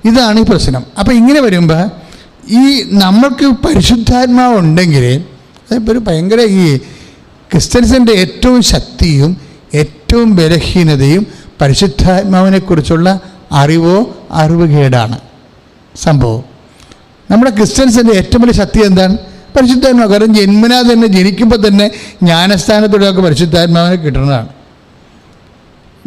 ഇതാണ് ഈ പ്രശ്നം. അപ്പോൾ ഇങ്ങനെ വരുമ്പോൾ ഈ നമ്മൾക്ക് പരിശുദ്ധാത്മാവ് ഉണ്ടെങ്കിൽ അതിപ്പോൾ ഒരു ഭയങ്കര ഈ ക്രിസ്ത്യൻസിൻ്റെ ഏറ്റവും ശക്തിയും ഏറ്റവും ബലഹീനതയും പരിശുദ്ധാത്മാവിനെക്കുറിച്ചുള്ള അറിവുകേടാണ് സംഭവം. നമ്മുടെ ക്രിസ്ത്യൻസിൻ്റെ ഏറ്റവും വലിയ ശക്തി എന്താണ്? പരിശുദ്ധാത്മാവ്. കാരണം ജന്മനാ തന്നെ ജനിക്കുമ്പോൾ തന്നെ ജ്ഞാനസ്ഥാനത്തിലൂടെയൊക്കെ പരിശുദ്ധാത്മാവിനെ കിട്ടുന്നതാണ്.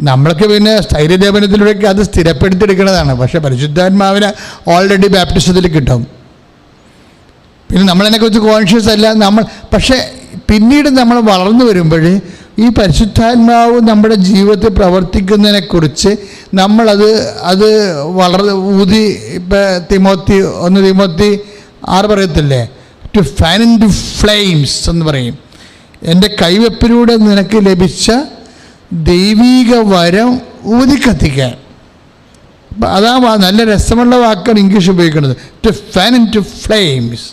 നമ്മൾക്ക് പിന്നെ സ്ഥൈര്യലേപനത്തിലൂടെയൊക്കെ അത് സ്ഥിരപ്പെടുത്തിയെടുക്കുന്നതാണ്. പക്ഷേ പരിശുദ്ധാത്മാവിനെ ഓൾറെഡി ബാപ്റ്റിസത്തിൽ കിട്ടും. പിന്നെ നമ്മളതിനെക്കുറിച്ച് കോൺഷ്യസ് അല്ല പക്ഷേ പിന്നീട് നമ്മൾ വളർന്നു വരുമ്പോൾ ഈ പരിശുദ്ധാത്മാവ് നമ്മുടെ ജീവിതത്തിൽ പ്രവർത്തിക്കുന്നതിനെക്കുറിച്ച് നമ്മളത് ഊതി. ഇപ്പം തിമോത്തി 6 പറയത്തില്ലേ, to fan into flames എന്ന് പറയും. എൻ്റെ കൈവെപ്പിലൂടെ നിനക്ക് ലഭിച്ച ദൈവീക വരം ഊതി കത്തിക്കാൻ. അതാ നല്ല രസമുള്ള വാക്കാണ് ഇംഗ്ലീഷ് ഉപയോഗിക്കുന്നത്, to fan into flames.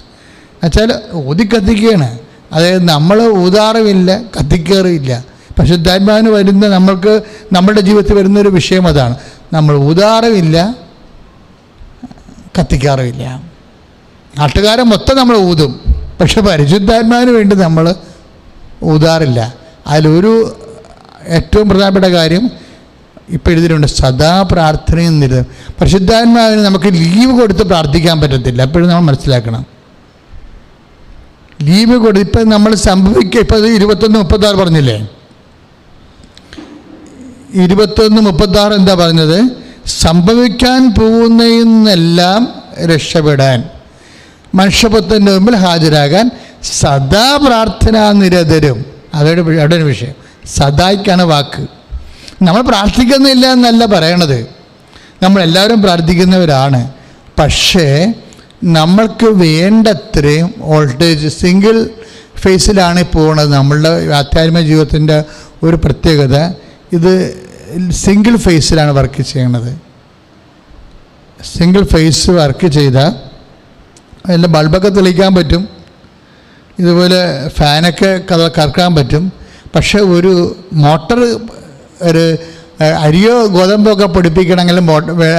എന്നുവെച്ചാൽ ഊതി കത്തിക്കുകയാണ്. അതായത് നമ്മൾ ഊതാറുമില്ല, കത്തിക്കാറുമില്ല. പരിശുദ്ധാത്മാവിന് വരുന്ന നമ്മളുടെ ജീവിതത്തിൽ വരുന്നൊരു വിഷയം അതാണ്. നമ്മൾ ഊതാറുമില്ല, കത്തിക്കാറുമില്ല. നാട്ടുകാരെ മൊത്തം നമ്മൾ ഊതും, പക്ഷെ പരിശുദ്ധാത്മാവിന് വേണ്ടി നമ്മൾ ഊതാറില്ല. അതിലൊരു ഏറ്റവും പ്രധാനപ്പെട്ട കാര്യം ഇപ്പോൾ എഴുതിയിട്ടുണ്ട്, സദാ പ്രാർത്ഥനയും നിരന്തരം. പരിശുദ്ധാത്മാവിന് നമുക്ക് ലീവ് കൊടുത്ത് പ്രാർത്ഥിക്കാൻ പറ്റത്തില്ല. എപ്പോഴും നമ്മൾ മനസ്സിലാക്കണം. ലീവ് കൊടുത്ത് ഇപ്പം നമ്മൾ ഇപ്പോൾ 21:36 പറഞ്ഞില്ലേ, 21:36 എന്താ പറഞ്ഞത്? സംഭവിക്കാൻ പോകുന്നതെന്നെല്ലാം രക്ഷപ്പെടാൻ, മനുഷ്യപുത്രൻ്റെ മുമ്പിൽ ഹാജരാകാൻ സദാ പ്രാർത്ഥനാ നിരതരും. അവിടെ ഒരു വിഷയം, സദായ്ക്കാണ് വാക്ക്. നമ്മൾ പ്രാർത്ഥിക്കുന്നില്ല എന്നല്ല പറയണത്, നമ്മളെല്ലാവരും പ്രാർത്ഥിക്കുന്നവരാണ്. പക്ഷേ നമ്മൾക്ക് വേണ്ടത്രയും വോൾട്ടേജ് സിംഗിൾ ഫേസിലാണ് പോകുന്നത്. നമ്മളുടെ ആധ്യാത്മിക ജീവിതത്തിൻ്റെ ഒരു പ്രത്യേകത ഇത് സിംഗിൾ ഫേസിലാണ് വർക്ക് ചെയ്യണത്. സിംഗിൾ ഫേസ് വർക്ക് ചെയ്താൽ അതിൽ ബൾബൊക്കെ തെളിയിക്കാൻ പറ്റും, ഇതുപോലെ ഫാനൊക്കെ കറക്കാൻ പറ്റും. പക്ഷേ ഒരു മോട്ടർ, ഒരു അരിയോ ഗോതമ്പോ ഒക്കെ പൊടിപ്പിക്കണമെങ്കിൽ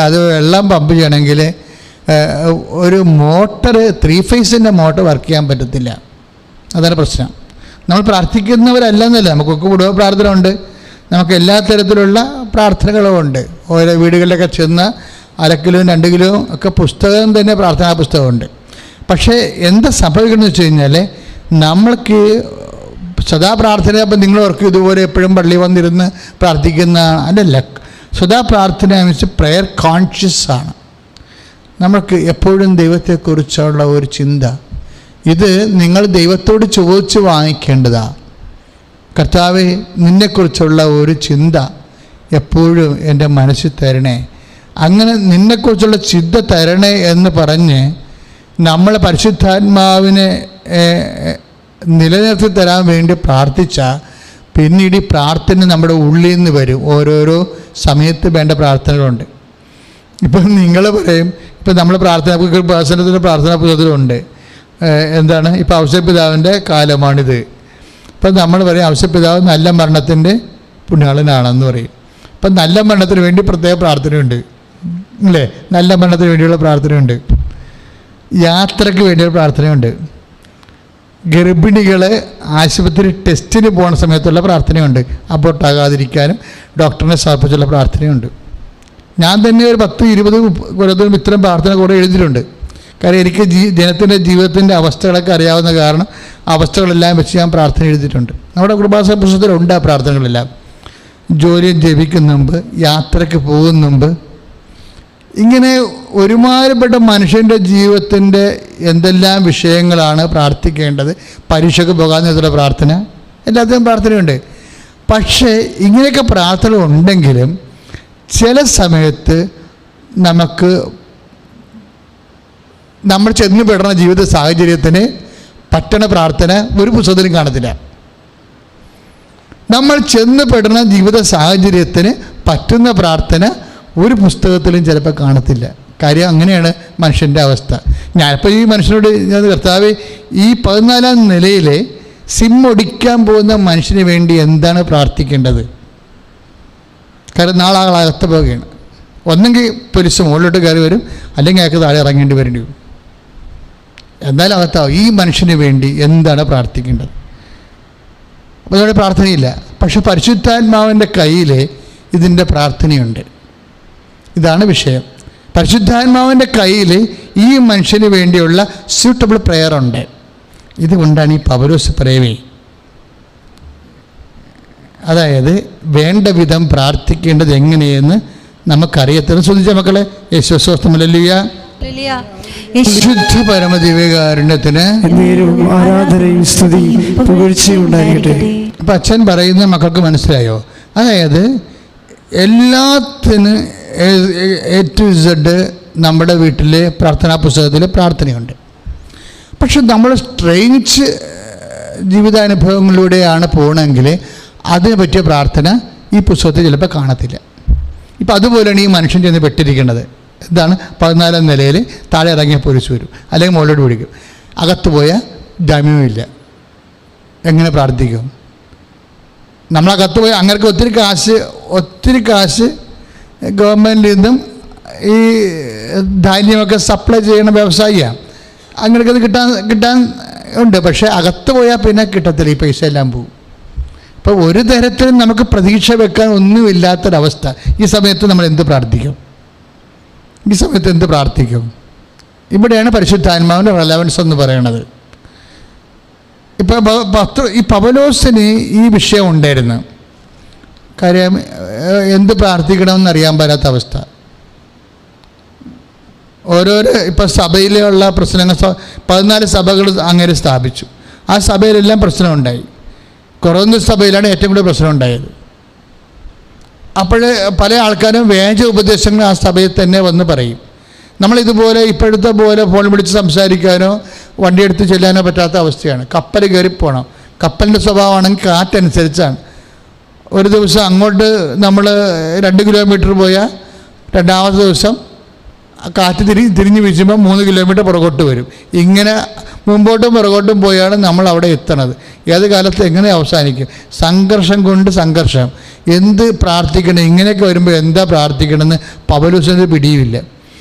അത് വെള്ളം പമ്പ് ചെയ്യണമെങ്കിൽ ഒരു മോട്ടർ 3 ഫേസിൻ്റെ മോട്ടർ വർക്ക് ചെയ്യാൻ പറ്റത്തില്ല. അതാണ് പ്രശ്നം. നമ്മൾ പ്രാർത്ഥിക്കുന്നവരല്ലെന്നല്ല, നമുക്കൊക്കെ കുടുംബ പ്രാർത്ഥന ഉണ്ട്, നമുക്ക് എല്ലാ തരത്തിലുള്ള പ്രാർത്ഥനകളും ഉണ്ട്. ഓരോ വീടുകളിലൊക്കെ ചെന്ന് 1 കിലോ 2 കിലോ ഒക്കെ പുസ്തകം തന്നെ പ്രാർത്ഥനാ പുസ്തകമുണ്ട്. പക്ഷേ എന്താ സംഭവിക്കണമെന്ന് വെച്ച് കഴിഞ്ഞാൽ നമ്മൾക്ക് സദാ പ്രാർത്ഥന, അപ്പം നിങ്ങളവർക്ക് ഇതുപോലെ എപ്പോഴും പള്ളി വന്നിരുന്ന് പ്രാർത്ഥിക്കുന്ന അതല്ല. സദാ പ്രാർത്ഥന മീൻസ് പ്രെയർ കോൺഷ്യസ് ആണ്. നമുക്ക് എപ്പോഴും ദൈവത്തെക്കുറിച്ചുള്ള ഒരു ചിന്ത, ഇത് നിങ്ങൾ ദൈവത്തോട് ചോദിച്ച് വാങ്ങിക്കേണ്ടതാണ്. കർത്താവേ, നിന്നെക്കുറിച്ചുള്ള ഒരു ചിന്ത എപ്പോഴും എൻ്റെ മനസ്സിൽ തരണേ. അങ്ങനെ നിന്നെക്കുറിച്ചുള്ള ചിന്ത തരണേ എന്ന് പറഞ്ഞ് നമ്മൾ പരിശുദ്ധാത്മാവിനെ നിലനിർത്തി തരാൻ വേണ്ടി പ്രാർത്ഥിച്ചാൽ പിന്നീട് ഈ പ്രാർത്ഥന നമ്മുടെ ഉള്ളിൽ നിന്ന് വരും. ഓരോരോ സമയത്ത് വേണ്ട പ്രാർത്ഥനകളുണ്ട്. ഇപ്പം നിങ്ങൾ പറയും, ഇപ്പം നമ്മൾ പ്രാർത്ഥന പേഴ്സണത്തിൻ്റെ പ്രാർത്ഥനാ പുസ്തകത്തിലുണ്ട്, എന്താണ് ഇപ്പം ഔസേപ്പിതാവിൻ്റെ കാലമാണിത്. ഇപ്പം നമ്മൾ പറയും ഔസേപ്പിതാവ് നല്ല മരണത്തിൻ്റെ പുണ്യാളനാണെന്ന് പറയും. ഇപ്പം നല്ല മരണത്തിന് വേണ്ടി പ്രത്യേക പ്രാർത്ഥനയുണ്ട് അല്ലേ? നല്ല മരണത്തിന് വേണ്ടിയുള്ള പ്രാർത്ഥനയുണ്ട്. യാത്രയ്ക്ക് വേണ്ടിയുള്ള പ്രാർത്ഥനയുണ്ട്. ഗർഭിണികൾ ആശുപത്രി ടെസ്റ്റിന് പോകുന്ന സമയത്തുള്ള പ്രാർത്ഥനയുണ്ട്. അബോർട്ടാകാതിരിക്കാനും ഡോക്ടറിനെ സമർപ്പിച്ചുള്ള പ്രാർത്ഥനയുണ്ട്. ഞാൻ തന്നെ ഒരു 10-20 കൊല്ലത്തോളം ഇത്തരം പ്രാർത്ഥന കൂടെ എഴുതിയിട്ടുണ്ട്. കാര്യം എനിക്ക് ജനത്തിൻ്റെ ജീവിതത്തിൻ്റെ അവസ്ഥകളൊക്കെ അറിയാവുന്ന കാരണം അവസ്ഥകളെല്ലാം വെച്ച് ഞാൻ പ്രാർത്ഥന എഴുതിയിട്ടുണ്ട്. നമ്മുടെ കുടുംബാസന പുസ്തകത്തിലുണ്ട് ആ പ്രാർത്ഥനകളെല്ലാം. ജോലി ജപിക്കുന്ന മുമ്പ്, യാത്രയ്ക്ക് പോകുന്ന മുമ്പ്, ഇങ്ങനെ ഒരുമാതിരിപ്പെട്ട മനുഷ്യൻ്റെ ജീവിതത്തിൻ്റെ എന്തെല്ലാം വിഷയങ്ങളാണ് പ്രാർത്ഥിക്കേണ്ടത്. പരീക്ഷയ്ക്ക് പോകാൻ നേരത്തുള്ള പ്രാർത്ഥന, എല്ലാത്തിനും പ്രാർത്ഥനയുണ്ട്. പക്ഷേ ഇങ്ങനെയൊക്കെ പ്രാർത്ഥന ഉണ്ടെങ്കിലും ചില സമയത്ത് നമുക്ക് നമ്മൾ ചെന്ന് പെടുന്ന ജീവിത സാഹചര്യത്തിന് പറ്റണ പ്രാർത്ഥന ഒരു പുസ്തകത്തിലും കാണത്തില്ല. നമ്മൾ ചെന്ന് പെടുന്ന ജീവിത സാഹചര്യത്തിന് പറ്റുന്ന പ്രാർത്ഥന ഒരു പുസ്തകത്തിലും ചിലപ്പോൾ കാണത്തില്ല. കാര്യം അങ്ങനെയാണ് മനുഷ്യൻ്റെ അവസ്ഥ. ഞാനിപ്പോൾ ഈ മനുഷ്യനോട് ഞാൻ, കർത്താവ്, ഈ 14-ാം നിലയിലെ സിം ഒടിക്കാൻ പോകുന്ന മനുഷ്യന് വേണ്ടി എന്താണ് പ്രാർത്ഥിക്കേണ്ടത്? കാരണം നാളെ ആളകത്ത് പോവുകയാണ്. ഒന്നെങ്കിൽ പോലീസ് മുകളിലോട്ട് കയറി വരും, അല്ലെങ്കിൽ അയാൾക്ക് താഴെ ഇറങ്ങേണ്ടി വരേണ്ടി വരും. എന്നാലും അകത്താവും. ഈ മനുഷ്യന് വേണ്ടി എന്താണ് പ്രാർത്ഥിക്കേണ്ടത്? അപ്പോൾ അതോടെ പ്രാർത്ഥനയില്ല. പക്ഷെ പരിശുദ്ധാത്മാവിൻ്റെ കയ്യിൽ ഇതിൻ്റെ പ്രാർത്ഥനയുണ്ട്. ഇതാണ് വിഷയം. പരിശുദ്ധാത്മാവിൻ്റെ കയ്യിൽ ഈ മനുഷ്യന് വേണ്ടിയുള്ള സ്യൂട്ടബിൾ പ്രെയർ ഉണ്ട്. ഇതുകൊണ്ടാണ് ഈ പൗലോസ് പറയുവേ, അതായത് വേണ്ട വിധം പ്രാർത്ഥിക്കേണ്ടത് എങ്ങനെയെന്ന് നമുക്കറിയത്തില്ല. ശ്രദ്ധിച്ച മക്കളെ, ശുദ്ധ പരമദിവ്യകാരുണ്യത്തിന് ആരാധനയും സ്തുതിയും പുകഴ്ചയും ഉണ്ടാകട്ടെ. അപ്പം അച്ഛൻ പറയുന്ന മക്കൾക്ക് മനസ്സിലായോ? അതായത് എല്ലാത്തിനും A to Z നമ്മുടെ വീട്ടിലെ പ്രാർത്ഥനാ പുസ്തകത്തിൽ പ്രാർത്ഥനയുണ്ട്. പക്ഷെ നമ്മൾ സ്ട്രെയിഞ്ച് ജീവിതാനുഭവങ്ങളിലൂടെയാണ് പോകണമെങ്കിൽ അതിനെ പറ്റിയ പ്രാർത്ഥന ഈ പുസ്തകത്തിൽ ചിലപ്പോൾ കാണത്തില്ല. ഇപ്പം അതുപോലെയാണ് ഈ മനുഷ്യൻ ചെന്ന് പെട്ടിരിക്കുന്നത്. എന്താണ്? 14-ാം നിലയിൽ താഴെ ഇറങ്ങിയ പോലീസ് വരും, അല്ലെങ്കിൽ മുകളിലോട്ട് പിടിക്കും. അകത്ത് പോയാൽ ജാമ്യമില്ല. എങ്ങനെ പ്രാർത്ഥിക്കും? നമ്മളകത്ത് പോയാൽ അങ്ങനെ ഒത്തിരി കാശ് ഗവൺമെൻറ്റിൽ നിന്നും ഈ ധാന്യമൊക്കെ സപ്ലൈ ചെയ്യുന്ന വ്യവസായിയാണ്. അങ്ങനെയൊക്കെ അത് കിട്ടാൻ ഉണ്ട്. പക്ഷേ അകത്ത് പോയാൽ പിന്നെ കിട്ടത്തില്ല, ഈ പൈസ എല്ലാം പോകും. ഇപ്പോൾ ഒരു തരത്തിലും നമുക്ക് പ്രതീക്ഷ വെക്കാൻ ഒന്നുമില്ലാത്തൊരവസ്ഥ. ഈ സമയത്ത് നമ്മൾ എന്ത് പ്രാർത്ഥിക്കും? ഇവിടെയാണ് പരിശുദ്ധാത്മാവിൻ്റെ റെലവൻസ് എന്ന് പറയുന്നത്. ഇപ്പോൾ ഈ പൗലോസിന് ഈ വിഷയം ഉണ്ടായിരുന്നു. കാര്യം എന്ത് പ്രാർത്ഥിക്കണമെന്ന് അറിയാൻ പറ്റാത്ത അവസ്ഥ. ഓരോരോ ഇപ്പോൾ സഭയിലുള്ള പ്രശ്നങ്ങൾ, 14 സഭകൾ അങ്ങനെ സ്ഥാപിച്ചു. ആ സഭയിലെല്ലാം പ്രശ്നമുണ്ടായി. കൊറോന്തോസ് സഭയിലാണ് ഏറ്റവും കൂടുതൽ പ്രശ്നം ഉണ്ടായത്. അപ്പോൾ പല ആൾക്കാരും വേണ്ട ഉപദേശങ്ങൾ ആ സഭയിൽ തന്നെ വന്ന് പറയും. നമ്മളിതുപോലെ ഇപ്പോഴത്തെ പോലെ ഫോൺ വിളിച്ച് സംസാരിക്കാനോ വണ്ടി എടുത്ത് ചെല്ലാനോ പറ്റാത്ത അവസ്ഥയാണ്. കപ്പൽ കയറിപ്പോകണം. കപ്പലിൻ്റെ സ്വഭാവമാണെങ്കിൽ കാറ്റനുസരിച്ചാണ്. ഒരു ദിവസം അങ്ങോട്ട് നമ്മൾ 2 കിലോമീറ്റർ പോയാൽ രണ്ടാമത്തെ ദിവസം കാറ്റ് തിരിഞ്ഞ് വീശുമ്പോൾ 3 കിലോമീറ്റർ പുറകോട്ട് വരും. ഇങ്ങനെ മുമ്പോട്ടും പുറകോട്ടും പോയാണ് നമ്മൾ അവിടെ എത്തണത്. ഏത് കാലത്ത് എങ്ങനെ അവസാനിക്കും? സംഘർഷം കൊണ്ട് സംഘർഷം. എന്ത് പ്രാർത്ഥിക്കണം, ഇങ്ങനെയൊക്കെ വരുമ്പോൾ എന്താ പ്രാർത്ഥിക്കണമെന്ന് പൗലോസിന് പിടിയുമില്ല.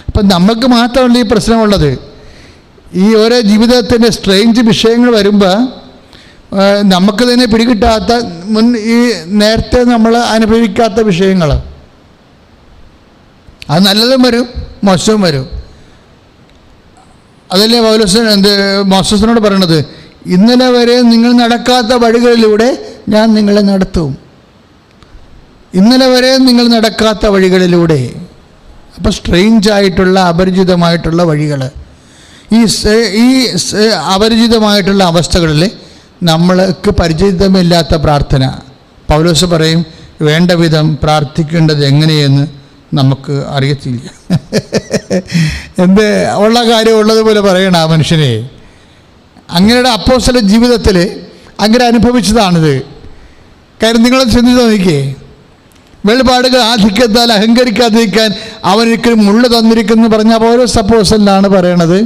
അപ്പം നമുക്ക് മാത്രമല്ല ഈ പ്രശ്നമുള്ളത്. ഈ ഓരോ ജീവിതത്തിൻ്റെ സ്ട്രേഞ്ച് വിഷയങ്ങൾ വരുമ്പോൾ നമുക്ക് തന്നെ പിടികിട്ടാത്ത ഈ നേരത്തെ നമ്മൾ അനുഭവിക്കാത്ത വിഷയങ്ങൾ, അത് നല്ലതും വരും മോശവും വരും. അതല്ലേ മോസസിനോട് പറയണത്, ഇന്നലെ വരെ നിങ്ങൾ നടക്കാത്ത വഴികളിലൂടെ ഞാൻ നിങ്ങളെ നടത്തും. ഇന്നലെ വരെ നിങ്ങൾ നടക്കാത്ത വഴികളിലൂടെ. അപ്പോൾ സ്ട്രേഞ്ചായിട്ടുള്ള അപരിചിതമായിട്ടുള്ള വഴികൾ, ഈ അപരിചിതമായിട്ടുള്ള അവസ്ഥകളിൽ നമ്മൾക്ക് പരിചിതമില്ലാത്ത പ്രാർത്ഥന. പൗലോസ് പറയും, വേണ്ട വിധം പ്രാർത്ഥിക്കേണ്ടത് എങ്ങനെയെന്ന് നമുക്ക് അറിയത്തില്ല. എന്ത് ഉള്ള കാര്യം ഉള്ളതുപോലെ പറയണം ആ മനുഷ്യനെ. അങ്ങനെയുടെ അപ്പോസ്തല ജീവിതത്തിൽ അങ്ങനെ അനുഭവിച്ചതാണിത്. കാര്യം നിങ്ങൾ ചിന്തിച്ച് നോക്കിയേ, വെളിപാടുകൾ ആധിക്യത്താൽ അഹങ്കരിക്കാതിരിക്കാൻ അവനൊരിക്കലും മുള്ള തന്നിരിക്കുന്നു പറഞ്ഞ പൗലോസ് അപ്പോസ്തലനാണ് പറയണത്.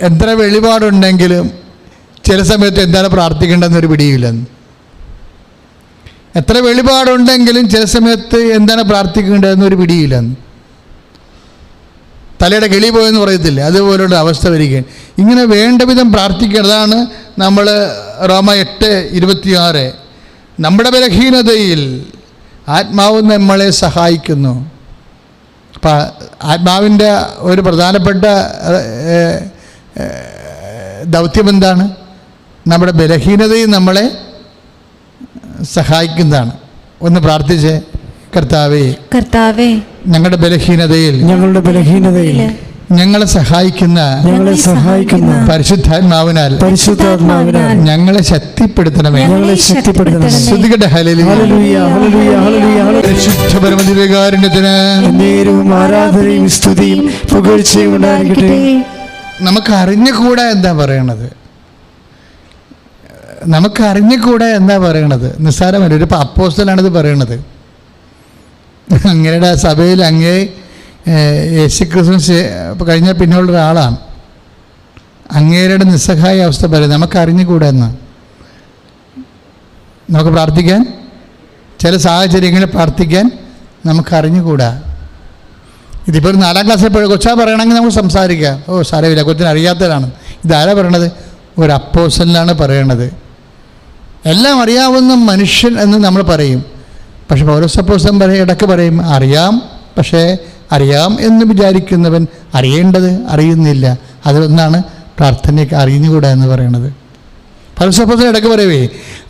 എത്ര വെളിപാടുണ്ടെങ്കിലും ചില സമയത്ത് എന്താണ് പ്രാർത്ഥിക്കേണ്ടതെന്നൊരു പിടിയില്ലെന്ന്. എത്ര വെളിപാടുണ്ടെങ്കിലും ചില സമയത്ത് എന്താണ് പ്രാർത്ഥിക്കേണ്ടതെന്നൊരു പിടിയില്ലെന്ന്. തലയുടെ കിളി പോയെന്ന് പറയത്തില്ല, അതുപോലുള്ള അവസ്ഥ വരികയാണ്. ഇങ്ങനെ വേണ്ട വിധം പ്രാർത്ഥിക്കേണ്ടതാണ്. നമ്മൾ റോമ 8:26 നമ്മുടെ ബലഹീനതയിൽ ആത്മാവ് നമ്മളെ സഹായിക്കുന്നു. അപ്പം ആത്മാവിൻ്റെ ഒരു പ്രധാനപ്പെട്ട ദൗത്യം എന്താണ്? നമ്മുടെ ബലഹീനതയിൽ നമ്മളെ സഹായിക്കുന്നതാണ്. ഒന്ന് പ്രാർത്ഥിച്ച്, കർത്താവേ ഞങ്ങളുടെ ബലഹീനതയിൽ ഞങ്ങളെ സഹായിക്കുന്ന പരിശുദ്ധാത്മാവിനാൽ ഞങ്ങളെ ശക്തിപ്പെടുത്തണമേ. ശ്രുതികട്ടെ ഹല്ലേലൂയ. പരിശുദ്ധ പരമദിവ്യകാരുണ്യത്തിന് ആരാധനയും സ്തുതിയും പുകഴ്ചയും ഉണ്ടാകട്ടെ. നമുക്ക് അറിഞ്ഞുകൂടാ എന്താ പറയണത്, നമുക്ക് അറിഞ്ഞുകൂടാ എന്താ പറയണത്. നിസ്സാരമല്ല. ഒരു അപ്പോസ്തലനാണിത് പറയണത്. അങ്ങയുടെ സഭയിൽ അങ്ങേ യേശുക്രിസ്തു കഴിഞ്ഞ പിന്നെയുള്ള ഒരാളാണ്. അങ്ങേരുടെ നിസ്സഹായ അവസ്ഥ പറയും. നമുക്ക് അറിഞ്ഞുകൂടാ എന്ന്. നമുക്ക് പ്രാർത്ഥിക്കാൻ, ചില സാഹചര്യങ്ങളിൽ പ്രാർത്ഥിക്കാൻ നമുക്ക് അറിഞ്ഞുകൂടാ. ഇതിപ്പോൾ ഒരു 4ാം ക്ലാസ്സിൽ കൊച്ചാ പറയണമെങ്കിൽ നമുക്ക് സംസാരിക്കാം. ഓ സാരമില്ല, കൊച്ചിന് അറിയാത്തതാണ്. ഇതാരാ പറയണത്? ഒരു അപ്പോസ്തലനാണ് പറയണത്. എല്ലാം അറിയാവുന്ന മനുഷ്യൻ എന്ന് നമ്മൾ പറയും. പക്ഷെ പൗലോസ് അപ്പോസ്തലൻ ഇടയ്ക്ക് പറയും, അറിയാം, പക്ഷേ അറിയാം എന്ന് വിചാരിക്കുന്നവൻ അറിയേണ്ടത് അറിയുന്നില്ല. അതിലൊന്നാണ് പ്രാർത്ഥനയ്ക്ക് അറിഞ്ഞുകൂടാ എന്ന് പറയണത്. പൗലോസ് അപ്പോസ്തലൻ ഇടയ്ക്ക് പറയവേ,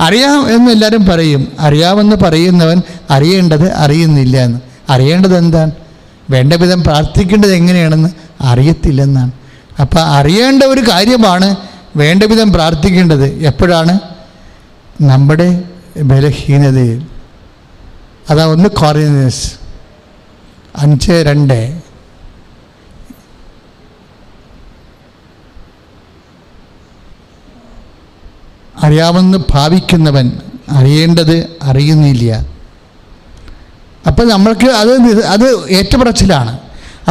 അറിയാം എന്ന് എല്ലാവരും പറയും, അറിയാമെന്ന് പറയുന്നവൻ അറിയേണ്ടത് അറിയുന്നില്ല എന്ന്. അറിയേണ്ടത് എന്താണ്? വേണ്ട വിധം പ്രാർത്ഥിക്കേണ്ടത് എങ്ങനെയാണെന്ന് അറിയത്തില്ലെന്നാണ്. അപ്പം അറിയേണ്ട ഒരു കാര്യമാണ് വേണ്ട വിധം പ്രാർത്ഥിക്കേണ്ടത്. എപ്പോഴാണ്? നമ്മുടെ ബലഹീനതയിൽ. അതാ 1 കൊറിന്ത്യൻസ് 5:2 അറിയാമെന്ന് ഭാവിക്കുന്നവൻ അറിയേണ്ടത് അറിയുന്നില്ല. അപ്പം നമ്മൾക്ക് അത് ഏറ്റുപറച്ചിലാണ്.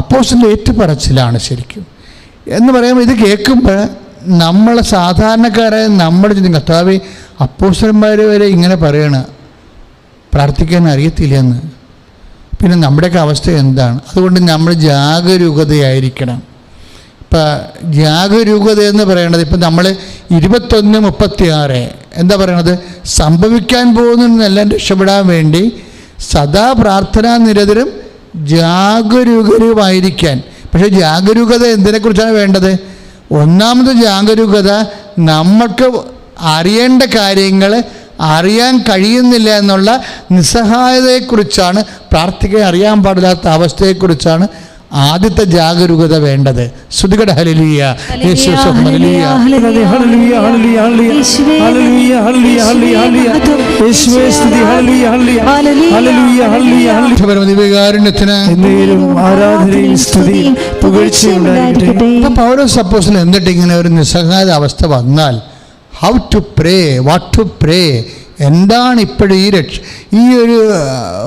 അപ്പോസ്തലൻ്റെ ഏറ്റുപറച്ചിലാണ് ശരിക്കും എന്ന് പറയുമ്പോൾ. ഇത് കേൾക്കുമ്പോൾ നമ്മൾ സാധാരണക്കാരായ നമ്മുടെ ചിന്തിക്കും, കർത്താവേ അപ്പോസ്തലന്മാർ വരെ ഇങ്ങനെ പറയണ പ്രാർത്ഥിക്കാൻ അറിയത്തില്ലെന്ന്. പിന്നെ നമ്മുടെയൊക്കെ അവസ്ഥ എന്താണ്? അതുകൊണ്ട് നമ്മൾ ജാഗരൂകതയായിരിക്കണം. ഇപ്പം ജാഗരൂകത എന്ന് പറയണത്, ഇപ്പം നമ്മൾ 21:36 എന്താ പറയണത്? സംഭവിക്കാൻ പോകുന്നതെല്ലാം രക്ഷപ്പെടാൻ വേണ്ടി സദാ പ്രാർത്ഥനാ നിരതരും ജാഗരൂകരുമായിരിക്കാൻ. പക്ഷേ ജാഗരൂകത എന്തിനെക്കുറിച്ചാണ് വേണ്ടത്? ഒന്നാമത് ജാഗരൂകത നമ്മൾക്ക് അറിയേണ്ട കാര്യങ്ങൾ അറിയാൻ കഴിയുന്നില്ല എന്നുള്ള നിസ്സഹായതയെക്കുറിച്ചാണ്. പ്രാർത്ഥിക്കാൻ അറിയാൻ പാടില്ലാത്ത അവസ്ഥയെക്കുറിച്ചാണ് ആദ്യത്തെ ജാഗരൂകത വേണ്ടത്. ശ്രുതികട hallelujah, Yeshu hallelujah. Hallelujah hallelujah hallelujah hallelujah hallelujah യേശുവേ സ്തുതി. ഹല്ലേലൂയ ഹല്ലേലൂയ ഹല്ലേലൂയ ഹല്ലേലൂയ ദിവ്യകാരുണ്യത്തിന് എന്നേരവും ആരാധനയും സ്തുതിയും പുകഴ്ചയും ഉണ്ടായിരിക്കട്ടെ. അപ്പോൾ പൗലോസ് അപ്പോസ്തലൻ എന്നിട്ട് ഇങ്ങനെ ഒരു നിസ്സഹായ അവസ്ഥ വന്നാൽ how to pray, what to pray, എന്താണ് ഇപ്പോഴും ഈ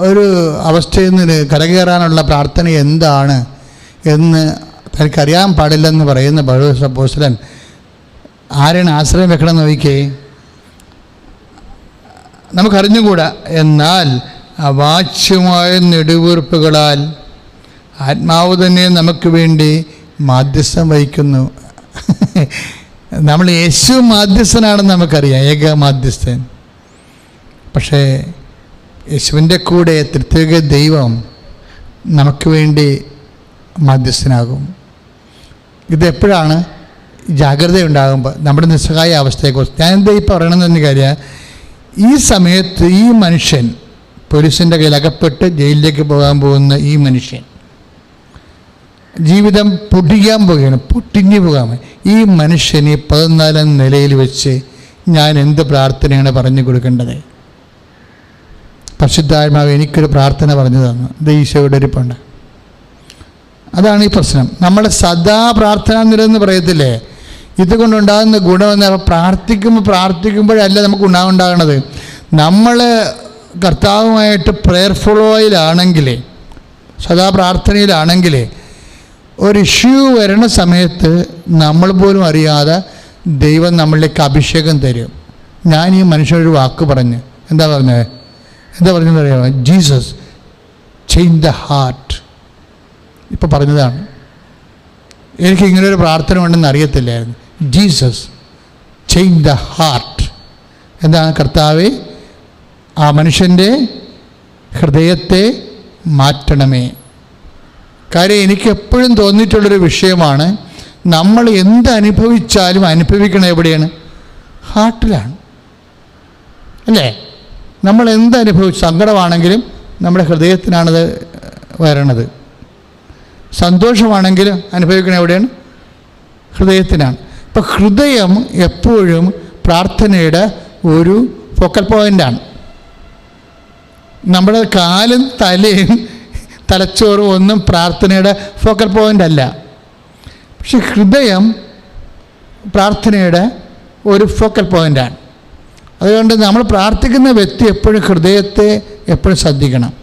ഒരു അവസ്ഥയിൽ നിന്ന് കരകയറാനുള്ള പ്രാർത്ഥന എന്താണ് എന്ന് തനിക്കറിയാൻ പാടില്ലെന്ന് പറയുന്ന പൗലോസ് അപ്പോസ്തലൻ ആരെയാണ് ആശ്രയം വെക്കണം നോക്കിക്കേ. നമുക്കറിഞ്ഞുകൂടാ, എന്നാൽ അവാച്യമായ നെടുവീർപ്പുകളാൽ ആത്മാവ് തന്നെ നമുക്ക് വേണ്ടി മാധ്യസ്ഥം വഹിക്കുന്നു. നമ്മൾ യേശു മാധ്യസ്ഥനാണെന്ന് നമുക്കറിയാം, ഏക മാധ്യസ്ഥൻ. പക്ഷേ യേശുവിൻ്റെ കൂടെ തൃത്വിക ദൈവം നമുക്ക് വേണ്ടി മാധ്യസ്ഥനാകും. ഇതെപ്പോഴാണ്? ജാഗ്രതയുണ്ടാകുമ്പോൾ, നമ്മുടെ നിസ്സഹായ അവസ്ഥയെക്കുറിച്ച്. ഞാൻ എന്താ ഈ പറയണമെന്ന് കാര്യം, ഈ സമയത്ത് ഈ മനുഷ്യൻ പോലീസിൻ്റെ കയ്യിൽ അകപ്പെട്ട് ജയിലിലേക്ക് പോകാൻ പോകുന്ന ഈ മനുഷ്യൻ ജീവിതം പൊട്ടിഞ്ഞു പോകാൻ ഈ മനുഷ്യന് 14 നിലയിൽ വെച്ച് ഞാൻ എന്ത് പ്രാർത്ഥനയാണ് പറഞ്ഞു കൊടുക്കേണ്ടത്? പരിശുദ്ധാത്മാവ് എനിക്കൊരു പ്രാർത്ഥന പറഞ്ഞു തന്നു, ഈശോയുടെ ഇരിപ്പുണ്ട്. അതാണ് ഈ പ്രശ്നം. നമ്മൾ സദാ പ്രാർത്ഥന നിരന്ന് പറയത്തില്ലേ, ഇതുകൊണ്ടുണ്ടാകുന്ന ഗുണമെന്ന് പ്രാർത്ഥിക്കുമ്പോഴല്ല നമുക്ക് ഉണ്ടാകേണ്ടത്. നമ്മൾ കർത്താവുമായിട്ട് പ്രേയർഫുള്ളോയിലാണെങ്കിൽ, സദാ പ്രാർത്ഥനയിലാണെങ്കിൽ, ഒരു ഇഷ്യൂ വരണ സമയത്ത് നമ്മൾ പോലും അറിയാതെ ദൈവം നമ്മളിലേക്ക് അഭിഷേകം തരും. ഞാൻ ഈ മനുഷ്യനൊരു വാക്ക് പറഞ്ഞ് എന്താ പറഞ്ഞതെന്ന് അറിയാമോ? Jesus change the heart. ഇപ്പോൾ പറഞ്ഞതാണ്. എനിക്ക് ഇങ്ങനൊരു പ്രാർത്ഥന ഉണ്ടെന്ന് അറിയത്തില്ലായിരുന്നു. Jesus change the heart. എന്താണ്? കർത്താവേ, ആ മനുഷ്യൻ്റെ ഹൃദയത്തെ മാറ്റണമേ. കാര്യം എനിക്ക് എപ്പോഴും തോന്നിയിട്ടുള്ളൊരു വിഷയമാണ്, നമ്മൾ എന്ത് അനുഭവിച്ചാലും അനുഭവിക്കണം എവിടെയാണ്? ഹാർട്ടിലാണ്, അല്ലേ? നമ്മൾ എന്തനുഭവിച്ചു, സങ്കടമാണെങ്കിലും നമ്മുടെ ഹൃദയത്തിനാണത് വരണത്. സന്തോഷമാണെങ്കിലും അനുഭവിക്കണം എവിടെയാണ്? ഹൃദയത്തിനാണ്. ഇപ്പം ഹൃദയം എപ്പോഴും പ്രാർത്ഥനയുടെ ഒരു ഫോക്കൽ പോയിൻ്റാണ്. നമ്മുടെ കാലും തലയും തലച്ചോറും ഒന്നും പ്രാർത്ഥനയുടെ ഫോക്കൽ പോയിൻ്റ് അല്ല. പക്ഷെ ഹൃദയം പ്രാർത്ഥനയുടെ ഒരു ഫോക്കൽ പോയിൻ്റാണ്. അതുകൊണ്ട് നമ്മൾ പ്രാർത്ഥിക്കുന്ന വ്യക്തി എപ്പോഴും ഹൃദയത്തെ എപ്പോഴും ശ്രദ്ധിക്കണം.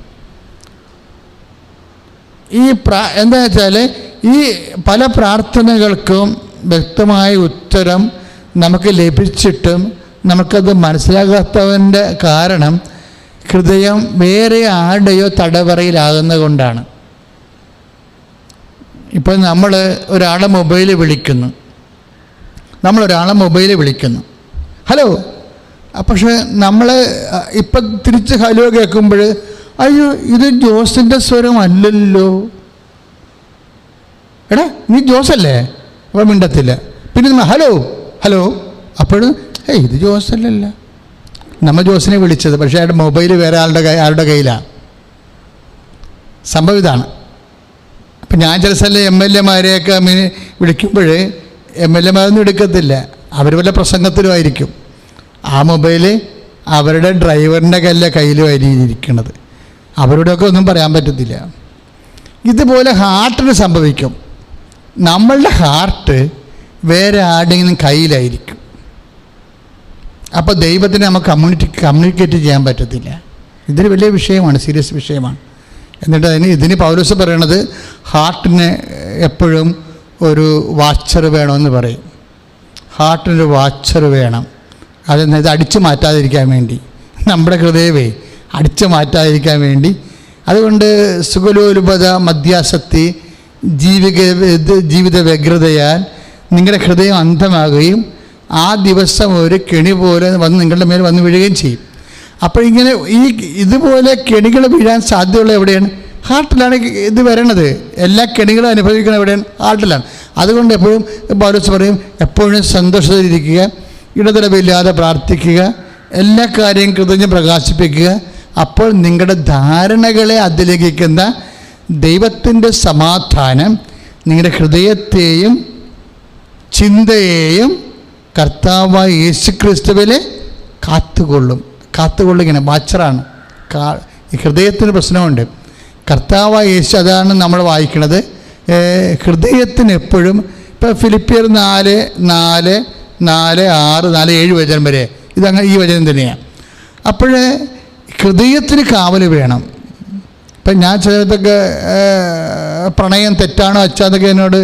എന്താ വെച്ചാൽ ഈ പല പ്രാർത്ഥനകൾക്കും വ്യക്തമായ ഉത്തരം നമുക്ക് ലഭിച്ചിട്ടും നമുക്കത് മനസ്സിലാകാത്തവൻ്റെ കാരണം ഹൃദയം വേറെ ആരുടെയോ തടവറയിലാകുന്നത് കൊണ്ടാണ്. ഇപ്പോൾ നമ്മൾ ഒരാളെ മൊബൈലിൽ വിളിക്കുന്നു, ഹലോ. പക്ഷേ നമ്മൾ ഇപ്പം തിരിച്ച് ഹലോ കേൾക്കുമ്പോൾ അയ്യോ ഇത് ജോസിൻ്റെ സ്വരം അല്ലല്ലോ, എടാ നീ ജോസല്ലേ? അപ്പോൾ മിണ്ടത്തില്ല. പിന്നെ നമ്മൾ ഹലോ അപ്പോഴും ഇത് ജോസല്ലല്ലോ. നമ്മൾ ജോസിനെ വിളിച്ചത്, പക്ഷേ അയാളുടെ മൊബൈൽ വേറെ ആളുടെ കയ്യിലാണ്. സംഭവം ഇതാണ്. അപ്പം ഞാൻ ചില സ്ഥലം MLA-മാരെയൊക്കെ വിളിക്കുമ്പോൾ MLA-മാരൊന്നും എടുക്കത്തില്ല, അവർ വല്ല പ്രസംഗത്തിലുമായിരിക്കും. ആ മൊബൈൽ അവരുടെ ഡ്രൈവറിൻ്റെ കയ്യിലുമായിരിക്കുന്നത്. അവരോടൊക്കെ ഒന്നും പറയാൻ പറ്റത്തില്ല. ഇതുപോലെ ഹാർട്ടിന് സംഭവിക്കും. നമ്മളുടെ ഹാർട്ട് വേറെ ആരുടെയെങ്കിലും കയ്യിലായിരിക്കും. അപ്പോൾ ദൈവത്തിന് നമുക്ക് കമ്മ്യൂണിക്കേറ്റ് ചെയ്യാൻ പറ്റത്തില്ല. ഇതൊരു വലിയ വിഷയമാണ്, സീരിയസ് വിഷയമാണ്. എന്നിട്ട് ഇതിന് പൗലോസ് പറയണത് ഹാർട്ടിന് എപ്പോഴും ഒരു വാച്ചർ വേണമെന്ന് പറയും. ഹാർട്ടിനൊരു വാച്ചർ വേണം. ഇത് അടിച്ചു മാറ്റാതിരിക്കാൻ വേണ്ടി, നമ്മുടെ ഹൃദയമേ അടിച്ചു മാറ്റാതിരിക്കാൻ വേണ്ടി. അതുകൊണ്ട് സുഖലോലുപത മദ്യാസക്തി ജീവിത വ്യഗ്രതയാൽ നിങ്ങളുടെ ഹൃദയം അന്ധമാകുകയും ആ ദിവസം ഒരു കെണി പോലെ വന്ന് നിങ്ങളുടെ മേൽ വന്ന് വീഴുകയും ചെയ്യും. അപ്പോൾ ഇങ്ങനെ ഇതുപോലെ കെണികൾ വീഴാൻ സാധ്യതയുള്ള എവിടെയാണ്? ഹാർട്ടിലാണ് ഇത് വരണത്. എല്ലാ കെണികളും അനുഭവിക്കുന്നത് എവിടെയാണ്? ഹാർട്ടിലാണ്. അതുകൊണ്ട് എപ്പോഴും പൗലോസ് പറയും, എപ്പോഴും സന്തോഷത്തിലിരിക്കുക, ഇടതടവില്ലാതെ പ്രാർത്ഥിക്കുക, എല്ലാ കാര്യവും കൃതജ്ഞ പ്രകാശിപ്പിക്കുക. അപ്പോൾ നിങ്ങളുടെ ധാരണകളെ അതിലേക്കുന്ന ദൈവത്തിൻ്റെ സമാധാനം നിങ്ങളുടെ ഹൃദയത്തെയും ചിന്തയെയും കർത്താവായ യേശുക്രിസ്തുവിൽ കാത്തുകൊള്ളുകയാണ്. വാച്ചറാണ്. ഹൃദയത്തിന് പ്രശ്നമുണ്ട്. കർത്താവായ യേശു, അതാണ് നമ്മൾ വായിക്കുന്നത്. ഹൃദയത്തിന് എപ്പോഴും, ഇപ്പോൾ ഫിലിപ്പിയർ 4:4, 4:6, 4:7 വചനം വരെ ഇതങ്ങനെ ഈ വചനം തന്നെയാണ്. അപ്പോൾ ഹൃദയത്തിന് കാവൽ വേണം. ഇപ്പം ഞാൻ ചിലതൊക്കെ പ്രണയം തെറ്റാണോ അച്ഛാന്നൊക്കെ എന്നോട്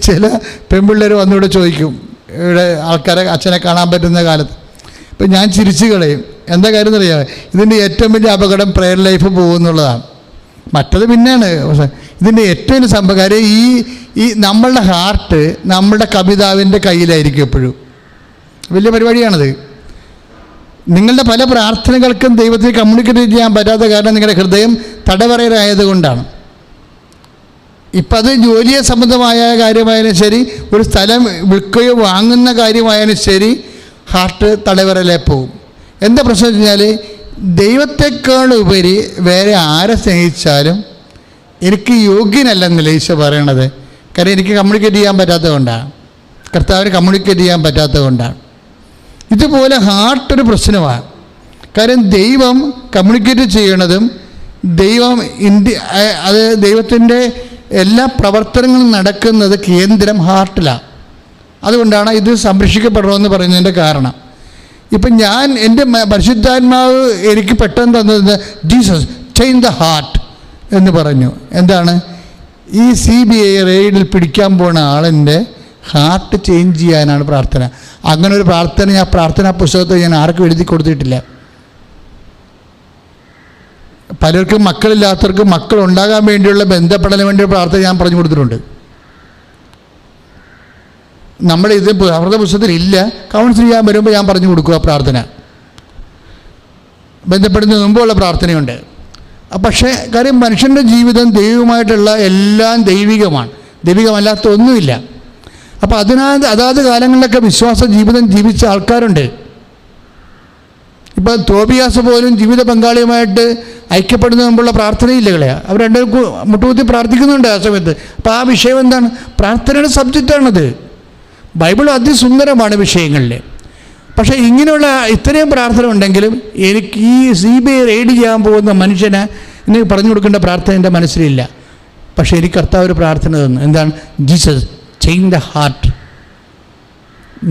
ചില പെൺപിള്ളേർ വന്നിവിടെ ചോദിക്കും, ഇവിടെ ആൾക്കാരെ അച്ഛനെ കാണാൻ പറ്റുന്ന കാലത്ത്. ഇപ്പം ഞാൻ ചിരിച്ചു കളയും. എന്താ കാര്യം എന്നറിയാമോ? ഇതിൻ്റെ ഏറ്റവും വലിയ അപകടം പ്രെയർ ലൈഫ് പോകുമെന്നുള്ളതാണ്. മറ്റത് പിന്നെയാണ്. പക്ഷേ ഇതിൻ്റെ ഏറ്റവും വലിയ സംഭവം കാര്യം ഈ നമ്മളുടെ ഹാർട്ട് നമ്മളുടെ കപിതാവിൻ്റെ കയ്യിലായിരിക്കും എപ്പോഴും. വലിയ പരിപാടിയാണത്. നിങ്ങളുടെ പല പ്രാർത്ഥനകൾക്കും ദൈവത്തിന് കമ്മ്യൂണിക്കേറ്റ് ചെയ്യാൻ പറ്റാത്ത കാരണം നിങ്ങളുടെ ഹൃദയം തടവറയിലായതുകൊണ്ടാണ്. ഇപ്പം അത് ജോലിയെ സംബന്ധമായ കാര്യമായാലും ശരി, ഒരു സ്ഥലം വിൽക്കുകയോ വാങ്ങുന്ന കാര്യമായാലും ശരി, ഹാർട്ട് തടവറയിലേ പോകും. എന്താ പ്രശ്നം വെച്ച് കഴിഞ്ഞാൽ, ദൈവത്തെക്കാൾ ഉപരി വേറെ ആരെ സ്നേഹിച്ചാലും എനിക്ക് യോഗ്യനല്ലെന്നല്ല ഈശോ പറയണത്. കാര്യം എനിക്ക് കമ്മ്യൂണിക്കേറ്റ് ചെയ്യാൻ പറ്റാത്തതുകൊണ്ടാണ്, കർത്താവിന് കമ്മ്യൂണിക്കേറ്റ് ചെയ്യാൻ പറ്റാത്തതുകൊണ്ടാണ്. ഇതുപോലെ ഹാർട്ടൊരു പ്രശ്നമാണ്. കാര്യം ദൈവം കമ്മ്യൂണിക്കേറ്റ് ചെയ്യണതും അത് ദൈവത്തിൻ്റെ എല്ലാ പ്രവർത്തനങ്ങളും നടക്കുന്നത് കേന്ദ്രം ഹാർട്ടിലാണ്. അതുകൊണ്ടാണ് ഇത് സംരക്ഷിക്കപ്പെടണമെന്ന് പറയുന്നതിൻ്റെ കാരണം. ഇപ്പം ഞാൻ എൻ്റെ പരിശുദ്ധാത്മാവ് എനിക്ക് പെട്ടെന്ന് തന്നത് ജീസസ് ചേഞ്ച് ദ ഹാർട്ട് എന്ന് പറഞ്ഞു. എന്താണ്? ഈ CBI റെയ്ഡിൽ പിടിക്കാൻ പോണ ആളിൻ്റെ ഹാർട്ട് ചേഞ്ച് ചെയ്യാനാണ് പ്രാർത്ഥന. അങ്ങനെ ഒരു പ്രാർത്ഥന ഞാൻ പ്രാർത്ഥനാ പുസ്തകത്തിൽ ഞാൻ ആർക്കും എഴുതി കൊടുത്തിട്ടില്ല. പലർക്കും മക്കളില്ലാത്തവർക്കും മക്കളുണ്ടാകാൻ വേണ്ടിയുള്ള ബന്ധപ്പെടലിന് വേണ്ടി പ്രാർത്ഥന ഞാൻ പറഞ്ഞു കൊടുത്തിട്ടുണ്ട്. നമ്മളിത് അവരുടെ പുസ്തകത്തിൽ ഇല്ല. കൗൺസിൽ ചെയ്യാൻ വരുമ്പോൾ ഞാൻ പറഞ്ഞു കൊടുക്കുക പ്രാർത്ഥന. ബന്ധപ്പെടുന്നതിന് മുമ്പുള്ള പ്രാർത്ഥനയുണ്ട്. പക്ഷേ കാര്യം മനുഷ്യൻ്റെ ജീവിതം ദൈവമായിട്ടുള്ള എല്ലാം ദൈവികമാണ്, ദൈവികമല്ലാത്ത ഒന്നുമില്ല. അപ്പോൾ അതാത് കാലങ്ങളിലൊക്കെ വിശ്വാസ ജീവിതം ജീവിച്ച ആൾക്കാരുണ്ട്. ഇപ്പം തോബിയാസ് പോലും ജീവിത പങ്കാളിയുമായിട്ട് ഐക്യപ്പെടുന്ന മുമ്പുള്ള പ്രാർത്ഥനയില്ല കളയാ. അവർ രണ്ടുപേർക്കും മുട്ടുകുത്തി പ്രാർത്ഥിക്കുന്നുണ്ട് ആ സമയത്ത്. അപ്പോൾ ആ വിഷയം എന്താണ്? പ്രാർത്ഥനയുടെ സബ്ജക്റ്റാണത്. ബൈബിൾ അതിസുന്ദരമാണ് വിഷയങ്ങളിൽ. പക്ഷേ ഇങ്ങനെയുള്ള ഇത്രയും പ്രാർത്ഥന ഉണ്ടെങ്കിലും എനിക്ക് ഈ CBI റെയ്ഡ് ചെയ്യാൻ പോകുന്ന മനുഷ്യന് എനിക്ക് പറഞ്ഞു കൊടുക്കേണ്ട പ്രാർത്ഥന എൻ്റെ മനസ്സിലില്ല. പക്ഷേ എനിക്ക് കർത്താവ് ഒരു പ്രാർത്ഥന തന്നു. എന്താണ്? Jesus change the heart.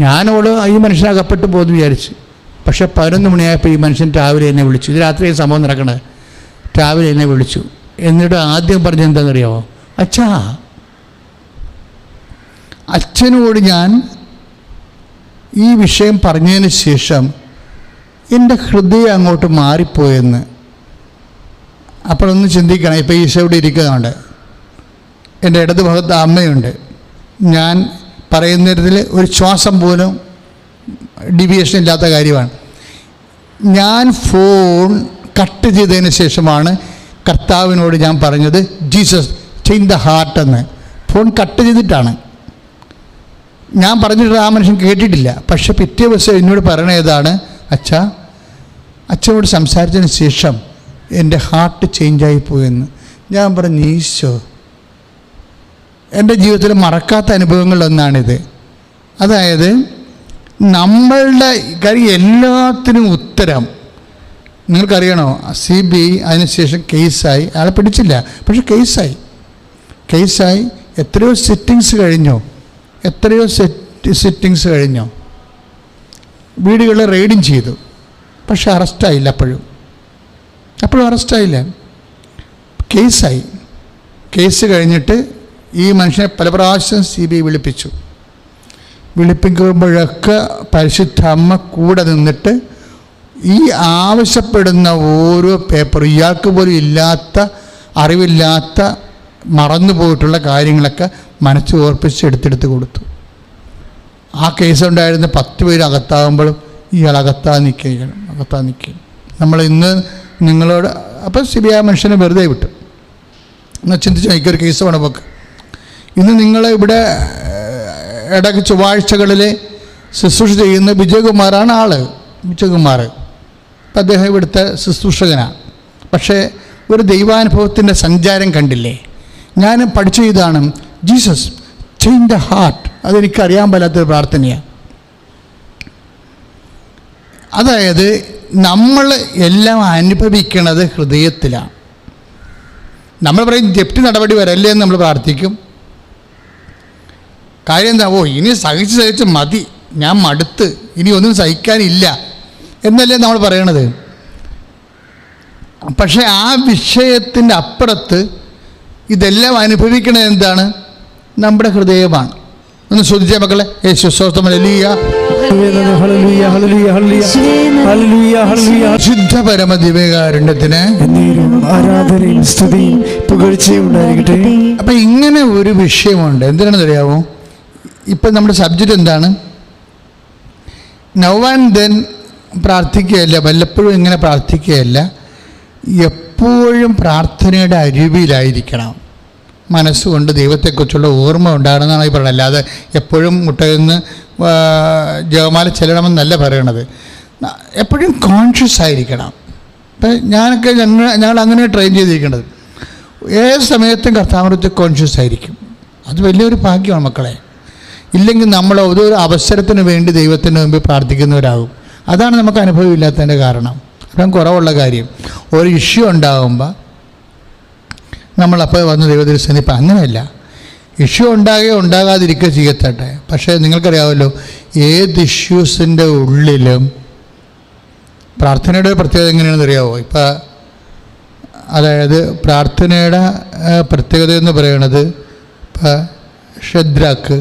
ഞാനോട് ഈ മനുഷ്യനകപ്പെട്ടു പോകുന്നു വിചാരിച്ചു. പക്ഷേ 11 മണിയായപ്പോൾ ഈ മനുഷ്യൻ രാവിലെ എന്നെ വിളിച്ചു. ഇത് രാത്രി സംഭവം നടക്കണത്. രാവിലെ എന്നെ വിളിച്ചു. എന്നിട്ട് ആദ്യം പറഞ്ഞെന്താണെന്നറിയാമോ? അച്ഛനോട് ഞാൻ ഈ വിഷയം പറഞ്ഞതിന് ശേഷം എൻ്റെ ഹൃദയം അങ്ങോട്ട് മാറിപ്പോയെന്ന്. അപ്പോഴൊന്ന് ചിന്തിക്കണം. ഇപ്പോൾ ഈശോ ഇവിടെ ഇരിക്കുന്നുണ്ട്, എൻ്റെ ഇടത് ഭാഗത്ത് അമ്മയുണ്ട്. ഞാൻ പറയുന്നതിൽ ഒരു ശ്വാസം പോലും ഡീവിയേഷൻ ഇല്ലാത്ത കാര്യമാണ്. ഞാൻ ഫോൺ കട്ട് ചെയ്തതിന് ശേഷമാണ് കർത്താവിനോട് ഞാൻ പറഞ്ഞത് ജീസസ് ചേഞ്ച് ദ ഹാർട്ട് എന്ന്. ഫോൺ കട്ട് ചെയ്തിട്ടാണ് ഞാൻ പറഞ്ഞിട്ട് ആ മനുഷ്യൻ കേട്ടിട്ടില്ല. പക്ഷെ പിറ്റേ ദിവസം എന്നോട് പറയണ ഏതാണ്? അച്ഛനോട് സംസാരിച്ചതിന് ശേഷം എൻ്റെ ഹാർട്ട് ചേഞ്ചായി പോയെന്ന്. ഞാൻ പറഞ്ഞു, ഈശോ, എൻ്റെ ജീവിതത്തിൽ മറക്കാത്ത അനുഭവങ്ങളിലൊന്നാണിത്. അതായത് നമ്മളുടെ കാര്യം എല്ലാത്തിനും ഉത്തരം നിങ്ങൾക്കറിയണോ? CBI അതിനുശേഷം കേസായി. അയാളെ പിടിച്ചില്ല, പക്ഷെ കേസായി. എത്രയോ സിറ്റിങ്സ് കഴിഞ്ഞോ, സിറ്റിങ്സ് വീടുകളിൽ റെയ്ഡിങ് ചെയ്തു. പക്ഷെ അറസ്റ്റായില്ല. അപ്പോഴും അറസ്റ്റായില്ല. കേസായി. കേസ് കഴിഞ്ഞിട്ട് ഈ മനുഷ്യനെ പല പ്രാവശ്യം CBI വിളിപ്പിക്കുമ്പോഴൊക്കെ പരിശുദ്ധ അമ്മ കൂടെ നിന്നിട്ട് ഈ ആവശ്യപ്പെടുന്ന ഓരോ പേപ്പറും ഇയാൾക്ക് പോലും അറിവില്ലാത്ത മറന്നു പോയിട്ടുള്ള കാര്യങ്ങളൊക്കെ മനസ്സ് ഓർപ്പിച്ച് എടുത്തെടുത്ത് കൊടുത്തു. ആ കേസുണ്ടായിരുന്ന 10 പേര് അകത്താകുമ്പോഴും ഇയാൾ അകത്താ നിൽക്കുകയാണ്. നമ്മൾ ഇന്ന് നിങ്ങളോട് അപ്പോൾ CBI മനുഷ്യനെ വെറുതെ വിട്ടു. എന്നാൽ ചിന്തിച്ച് എനിക്കൊരു കേസ് വേണം പോക്ക്. ഇന്ന് നിങ്ങൾ ഇവിടെ ഇടയ്ക്ക് ചൊവ്വാഴ്ചകളിൽ ശുശ്രൂഷ ചെയ്യുന്ന വിജയകുമാറാണ് ആൾ. വിജയകുമാർ ഇപ്പം അദ്ദേഹം ഇവിടുത്തെ ശുശ്രൂഷകനാണ്. പക്ഷേ ഒരു ദൈവാനുഭവത്തിൻ്റെ സഞ്ചാരം കണ്ടില്ലേ? ഞാൻ പഠിച്ച ഇതാണ്, ജീസസ് ചേഞ്ച് ദ ഹാർട്ട്. അതെനിക്കറിയാൻ പറ്റാത്തൊരു പ്രാർത്ഥനയാണ്. അതായത് നമ്മൾ എല്ലാം അനുഭവിക്കുന്നത് ഹൃദയത്തിലാണ്. നമ്മൾ പറയും ജപ്തി നടപടി വരല്ലേ എന്ന് നമ്മൾ പ്രാർത്ഥിക്കും. കാര്യം എന്താ? ഇനി സഹിച്ച് മതി, ഞാൻ മടുത്ത്, ഇനി ഒന്നും സഹിക്കാനില്ല എന്നല്ലേ നമ്മൾ പറയണത്. പക്ഷേ ആ വിഷയത്തിൻ്റെ അപ്പുറത്ത് ഇതെല്ലാം അനുഭവിക്കണത് എന്താണ്? നമ്മുടെ ഹൃദയമാണ്. ഒന്ന് ശ്രദ്ധിച്ച മക്കളെ. യേശു സ്തോത്രം. Hallelujah, hallelujah, hallelujah, hallelujah, hallelujah. ശുദ്ധ പരമ ദിവ്യകാരുണ്യത്തിന് ആരാധനയും സ്തുതിയും പുകഴ്ചയും ഉണ്ടായിരിക്കട്ടെ. അപ്പം ഇങ്ങനെ ഒരു വിഷയമുണ്ട്. എന്തിനാണെന്ന് അറിയാമോ? ഇപ്പം നമ്മുടെ സബ്ജക്റ്റ് എന്താണ്? നൗ ആൻഡ് ദെൻ പ്രാർത്ഥിക്കുകയല്ല, വല്ലപ്പോഴും ഇങ്ങനെ പ്രാർത്ഥിക്കുകയല്ല, എപ്പോഴും പ്രാർത്ഥനയുടെ അരുവിയിലായിരിക്കണം. മനസ്സുകൊണ്ട് ദൈവത്തെക്കുറിച്ചുള്ള ഓർമ്മ ഉണ്ടാകണമെന്നാണ് ഈ പറയുന്നത്. അല്ലാതെ എപ്പോഴും മുട്ടയിന്ന് ജപമാല ചെല്ലണമെന്നല്ല പറയണത്. എപ്പോഴും കോൺഷ്യസ് ആയിരിക്കണം. ഇപ്പം ഞങ്ങൾ അങ്ങനെ ട്രെയിൻ ചെയ്തിരിക്കേണ്ടത്. ഏത് സമയത്തും കർത്താവിനടുത്ത് കോൺഷ്യസ് ആയിരിക്കും. അത് വലിയൊരു ഭാഗ്യമാണ് മക്കളെ. ഇല്ലെങ്കിൽ നമ്മൾ ഓരോ അവസരത്തിന് വേണ്ടി ദൈവത്തിന് മുമ്പിൽ പ്രാർത്ഥിക്കുന്നവരാകും. അതാണ് നമുക്ക് അനുഭവം ഇല്ലാത്തതിൻ്റെ കാരണം. അപ്പം കുറവുള്ള കാര്യം. ഒരു ഇഷ്യൂ ഉണ്ടാകുമ്പോൾ നമ്മളപ്പോൾ വന്ന് ദൈവത്തിൽ സന്നിധിപ്പം അങ്ങനെയല്ല. ഇഷ്യൂ ഉണ്ടാകാതിരിക്കുക ചെയ്യത്തട്ടെ. പക്ഷേ നിങ്ങൾക്കറിയാമല്ലോ, ഏത് ഇഷ്യൂസിൻ്റെ ഉള്ളിലും പ്രാർത്ഥനയുടെ പ്രത്യേകത എങ്ങനെയാണെന്ന് അറിയാമോ? ഇപ്പം അതായത് പ്രാർത്ഥനയുടെ പ്രത്യേകത എന്ന് പറയുന്നത്, ഇപ്പം ഷദ്രാക്ക്,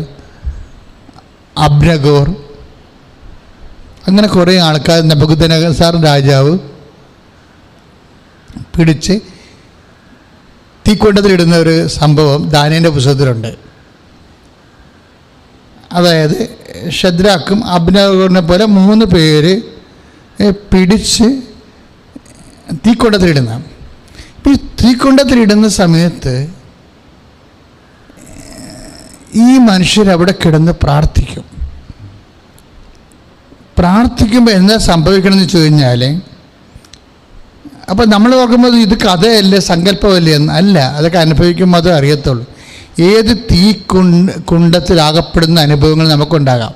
അബ്നഗോർ, അങ്ങനെ കുറേ ആൾക്കാർ, നെബൂഖദ്നേസർ രാജാവ് പിടിച്ച് തീക്കൊണ്ടത്തിലിടുന്ന ഒരു സംഭവം ദാനിയേലിൻ്റെ പുസ്തകത്തിലുണ്ട്. അതായത് ഷദ്രാക്കും അബ്നഗോറിനെ പോലെ 3 പേര് പിടിച്ച് തീക്കൊണ്ടത്തിലിടുന്ന. ഈ തീക്കൊണ്ടത്തിലിടുന്ന സമയത്ത് ഈ മനുഷ്യരവിടെ കിടന്ന് പ്രാർത്ഥിക്കുമ്പോൾ എന്താ സംഭവിക്കണമെന്ന് വെച്ച് കഴിഞ്ഞാൽ, അപ്പം നമ്മൾ നോക്കുമ്പോൾ ഇത് കഥയല്ലേ, സങ്കല്പമല്ലേ എന്ന് അല്ല. അതൊക്കെ അനുഭവിക്കുമ്പോൾ അത് അറിയത്തുള്ളൂ. ഏത് തീ കുണ്ടത്തിലാകപ്പെടുന്ന അനുഭവങ്ങൾ നമുക്കുണ്ടാകാം.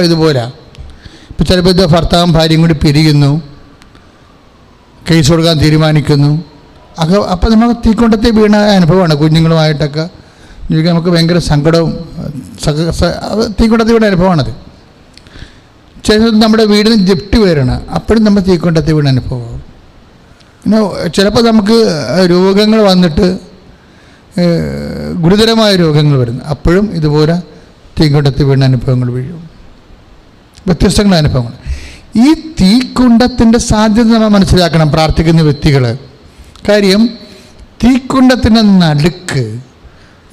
ഇതുപോലെ. ഇപ്പോൾ ചിലപ്പോൾ ഇത് ഭർത്താവും ഭാര്യയും കൂടി പിരിയുന്നു, കേസ് കൊടുക്കാൻ തീരുമാനിക്കുന്നു. അപ്പം നമുക്ക് തീക്കൊണ്ടത്തിൽ വീണ അനുഭവമാണ്. കുഞ്ഞുങ്ങളുമായിട്ടൊക്കെ നമുക്ക് ഭയങ്കര സങ്കടവും തീക്കൊണ്ടത്തിൽ വീണ അനുഭവമാണത്. ചില നമ്മുടെ വീടിന് ജപ്തി വരണം, അപ്പോഴും നമ്മൾ തീക്കൊണ്ടത്തിൽ വീണ അനുഭവമാകും. പിന്നെ ചിലപ്പോൾ നമുക്ക് രോഗങ്ങൾ വന്നിട്ട് ഗുരുതരമായ രോഗങ്ങൾ വരുന്നു, അപ്പോഴും ഇതുപോലെ തീക്കൊണ്ടത്തിൽ വീണ അനുഭവങ്ങൾ വീഴും. വ്യത്യസ്തങ്ങളായ അനുഭവങ്ങൾ. ഈ തീക്കുണ്ടത്തിൻ്റെ സാധ്യത നമ്മൾ മനസ്സിലാക്കണം പ്രാർത്ഥിക്കുന്ന വ്യക്തികൾ. കാര്യം തീക്കുണ്ടത്തിൻ്റെ നടുക്ക്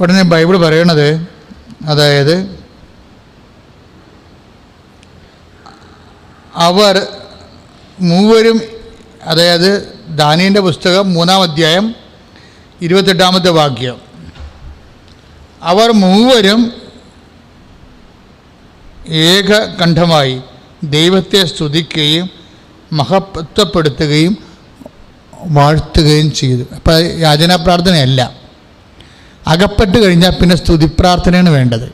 ഉടനെ ബൈബിൾ പറയണത്, അതായത് അവർ മൂവരും, അതായത് ദാനിയേലിൻ്റെ പുസ്തകം 3-ാം അധ്യായം 28-ാമത്തെ വാക്യം, അവർ മൂവരും ഏകകണ്ഠമായി ദൈവത്തെ സ്തുതിക്കുകയും മഹത്വപ്പെടുത്തുകയും വാഴ്ത്തുകയും ചെയ്തു. അപ്പോൾ യാചനാ പ്രാർത്ഥനയല്ല. അകപ്പെട്ട് കഴിഞ്ഞാൽ പിന്നെ സ്തുതി പ്രാർത്ഥനയാണ് വേണ്ടത്.